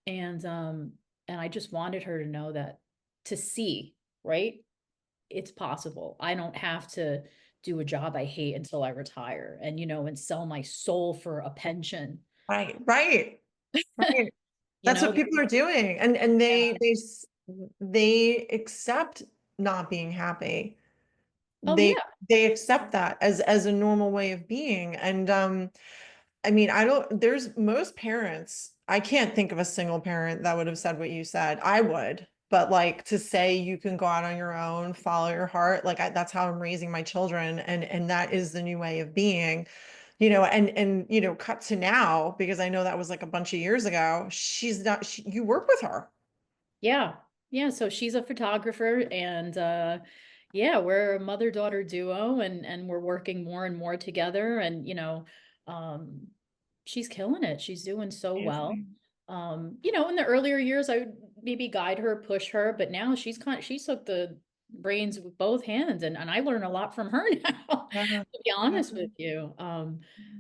And I just wanted her to know that, to see, right? It's possible. I don't have to do a job I hate until I retire and and sell my soul for a pension. Right. Right. Right. You That's what know? people are doing. And Yeah. they accept not being happy. Oh They yeah. they accept that as a normal way of being. And I mean, I don't, there's most parents, I can't think of a single parent that would have said what you said. I would, but like to say you can go out on your own, follow your heart, like that's how I'm raising my children. And that is the new way of being, cut to now, because I know that was like a bunch of years ago. You work with her. Yeah. Yeah. So she's a photographer and yeah, we're a mother-daughter duo and we're working more and more together and um she's killing it. She's doing so well. Amazing. In the earlier years I would maybe guide her, push her, but now she took the brains with both hands and I learn a lot from her now, Yeah. to be Yeah. honest with you.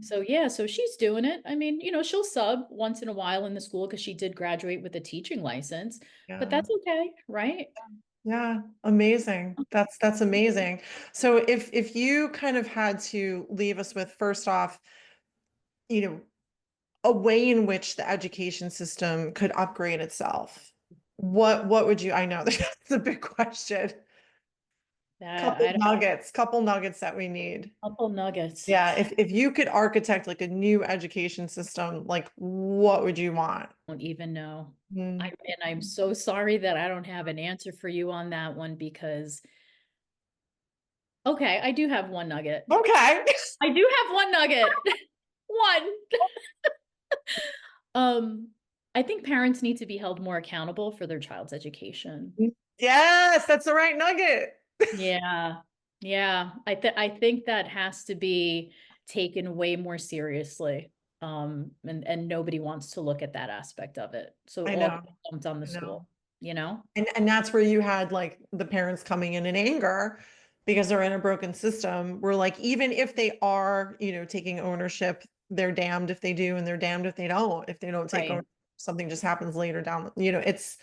So yeah, so she's doing it. I mean, she'll sub once in a while in the school because she did graduate with a teaching license, but Yeah. that's okay, right? Yeah, amazing. That's amazing. So if you kind of had to leave us with first off, you know, a way in which the education system could upgrade itself, what would you, I know that's a big question. I don't Couple nuggets that we need. couple nuggets. Yeah, if you could architect like a new education system, like what would you want? Don't even know. Mm. And I'm so sorry that I don't have an answer for you on that one because okay, I do have one nugget. Okay. I do have one nugget. One. Um, I think parents need to be held more accountable for their child's education. Yes, that's the right nugget. Yeah. Yeah. I think that has to be taken way more seriously. And nobody wants to look at that aspect of it. So I all know. gets dumped on the I know. school, you know? And that's where you had like the parents coming in anger because they're in a broken system. Where like even if they are, taking ownership, they're damned if they do and they're damned if they don't. If they don't take Right. ownership, something just happens later down. It's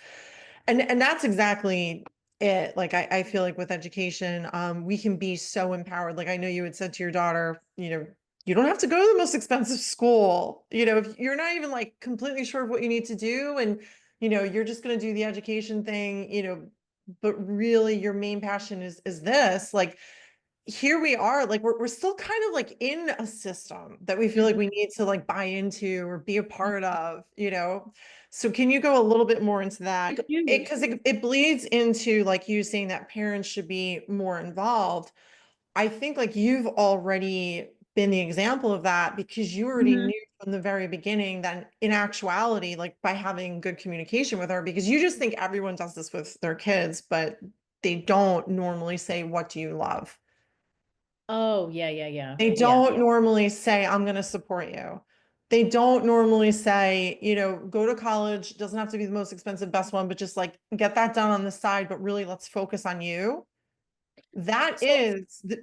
and that's exactly it. Like I feel like with education, we can be so empowered. Like I know you had said to your daughter, you don't have to go to the most expensive school. If you're not even like completely sure of what you need to do, and you're just going to do the education thing, but really your main passion is this. Like here we are, like we're still kind of like in a system that we feel like Mhm. we need to like buy into or be a part of. So can you go a little bit more into I that? do. It bleeds into like you saying that parents should be more involved. I think like you've already been the example of that because you already Mhm. knew from the very beginning that in actuality, like by having good communication with her, because you just think everyone does this with their kids, but they don't normally say, "What do you love?" Oh, yeah, yeah, yeah. They Yeah. don't normally say, I'm going to support you. They don't normally say, go to college, doesn't have to be the most expensive, best one, but just like get that done on the side, but really let's focus on you. So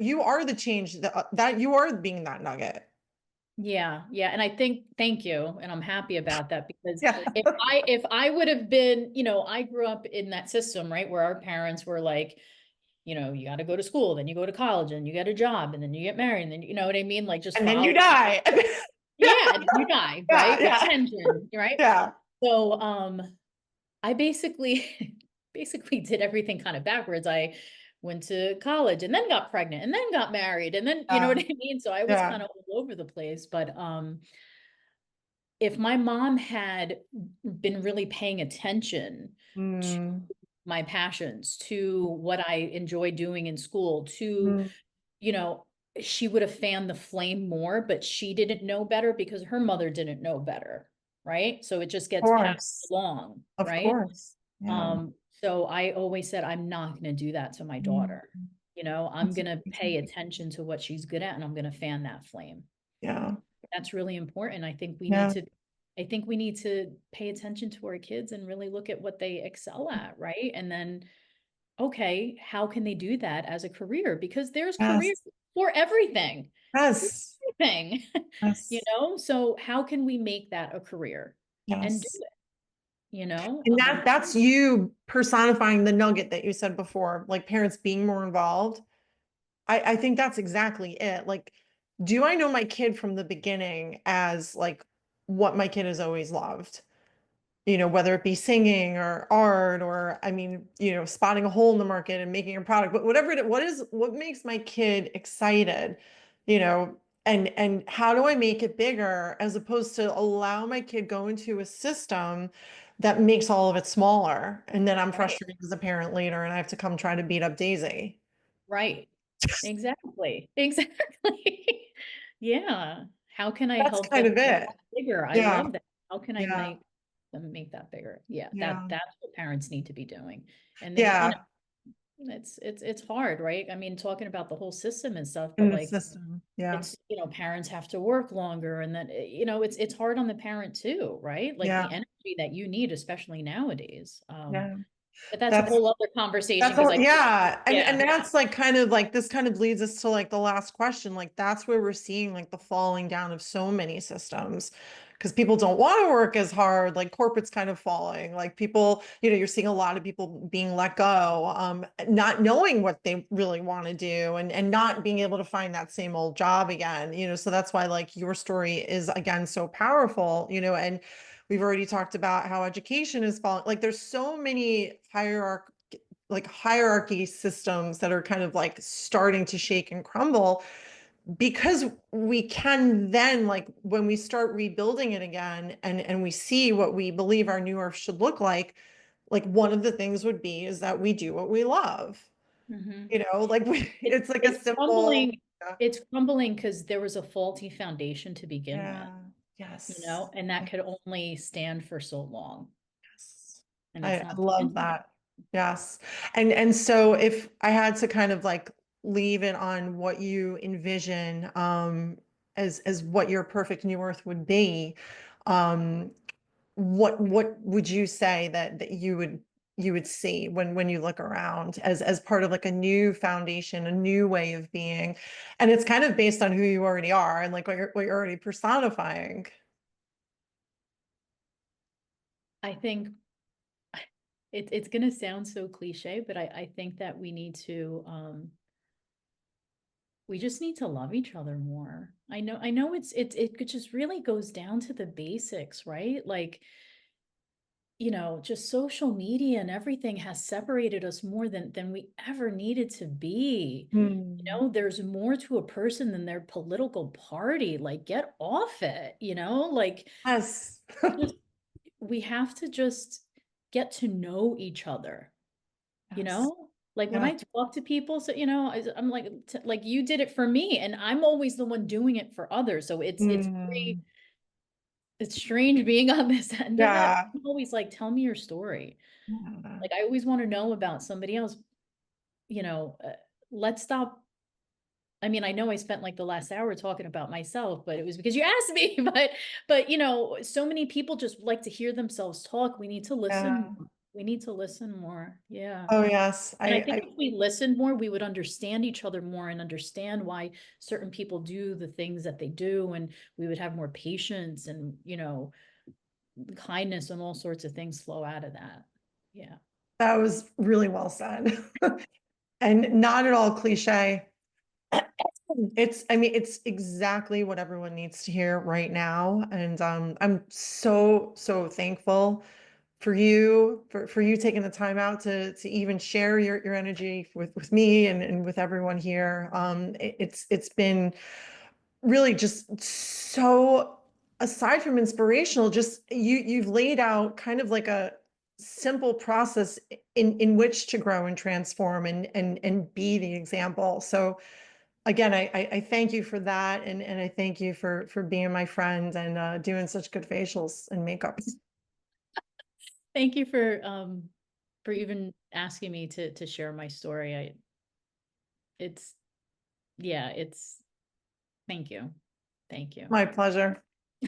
You are the change that you are being that nugget. yeah, yeah. And I think thank you. And I'm happy about that because Yeah. if I would have been, I grew up in that system, right, where our parents were like, you got to go to school, then you go to college, and you get a job, and then you get married, and then you know what I mean? Like just And then follow. you die. Yeah, and you die, Yeah, right? Good yeah, tension, right? yeah. So I basically basically did everything kind of backwards. I went to college and then got pregnant and then got married and then you know what Yeah, I mean? So I was yeah. kind of all over the place. But if my mom had been really paying attention to Mm, my passions, to what I enjoy doing in school, to, mm, you know, she would have fanned the flame more, but she didn't know better because her mother didn't know better, right? So it just of gets passed course. along, Of right? course. Yeah. So I always said, I'm not going to do that to my Mm, daughter. I'm that's going to pay amazing. attention to what she's good at, and I'm going to fan that flame. Yeah. That's really important. Yeah. I think we need to pay attention to our kids and really look at what they excel at, right? And then, okay, how can they do that as a career? Because there's careers Yes. for everything, for Yes. everything, Yes. So how can we make that a career and do Yes. it, you know? And Um, that's you personifying the nugget that you said before, like parents being more involved. I think that's exactly it. Like, do I know my kid from the beginning as like what my kid has always loved? Whether it be singing or art or, I mean, spotting a hole in the market and making a product, but whatever what makes my kid excited, you know, and how do I make it bigger as opposed to allow my kid go into a system that makes all of it smaller. And then I'm right. frustrated as a parent later and I have to come try to beat up Daisy. Right. Exactly. Exactly. Yeah. How can I That's help kind them of make it. that bigger? I Yeah. love that. How can I Yeah. make them make that bigger? Yeah, Yeah. that's what parents need to be doing. And Yeah. it's hard, right? I mean, talking about the whole system and stuff, but In the like system. Yeah. parents have to work longer, and then it's hard on the parent too, right? Like the Yeah. energy that you need, especially nowadays. Yeah. But that's a That's whole other conversation That's because all, I yeah. And yeah. that's like kind of like this kind of leads us to like the last question. Like that's where we're seeing like the falling down of so many systems because people don't want to work as hard. Like corporate's kind of falling. Like people, you're seeing a lot of people being let go, not knowing what they really want to do and not being able to find that same old job again, so that's why like your story is again so powerful, and we've already talked about how education is falling. Like there's so many hierarchy systems that are kind of like starting to shake and crumble because we can then like when we start rebuilding it again and we see what we believe our new earth should look like one of the things would be is that we do what we love, Mhm. like It's it's like a it's simple crumbling it's crumbling because there was a faulty foundation to begin with, yeah, yes, and that could only stand for so long, yes. and it's I not the love end. that. Yes. And so if I had to kind of like leave it on what you envision as what your perfect new earth would be, um what would you say that you would see when you look around as part of like a new foundation, a new way of being. And it's kind of based on who you already are and like what you're already personifying. I think it's gonna sound so cliche, but I think that we just need to love each other more. I know it just really goes down to the basics, right? Like, just social media and everything has separated us more than we ever needed to be. Hmm. There's more to a person than their political party. Like, get off it, like Yes. just we have to just get to know each other, Yes. like when Yeah. I talk to people, so I'm like like you did it for me, and I'm always the one doing it for others. So Mm. it's strange being on this end of it. Yeah. I'm always like, tell me your story. Yeah. Like I always want to know about somebody else, you know, uh, let's stop. I mean, I know I spent like the last hour talking about myself, but it was because you asked me. But so many people just like to hear themselves talk. We need to listen. Yeah. We need to listen more. Yeah. Oh yes. And I think if we listened more, we would understand each other more and understand why certain people do the things that they do, and we would have more patience and, kindness and all sorts of things flow out of that. Yeah. That was really well said. And not at all cliche. I mean, it's exactly what everyone needs to hear right now. And I'm so, so thankful for you, for you taking the time out to even share your energy with me and with everyone here. It's been really just so, aside from inspirational, just you've laid out kind of like a simple process in which to grow and transform and be the example. So again, I thank you for that, and I thank you for being my friend and doing such good facials and makeups. Thank you for even asking me to share my story. It's yeah, it's thank you. Thank you. My pleasure.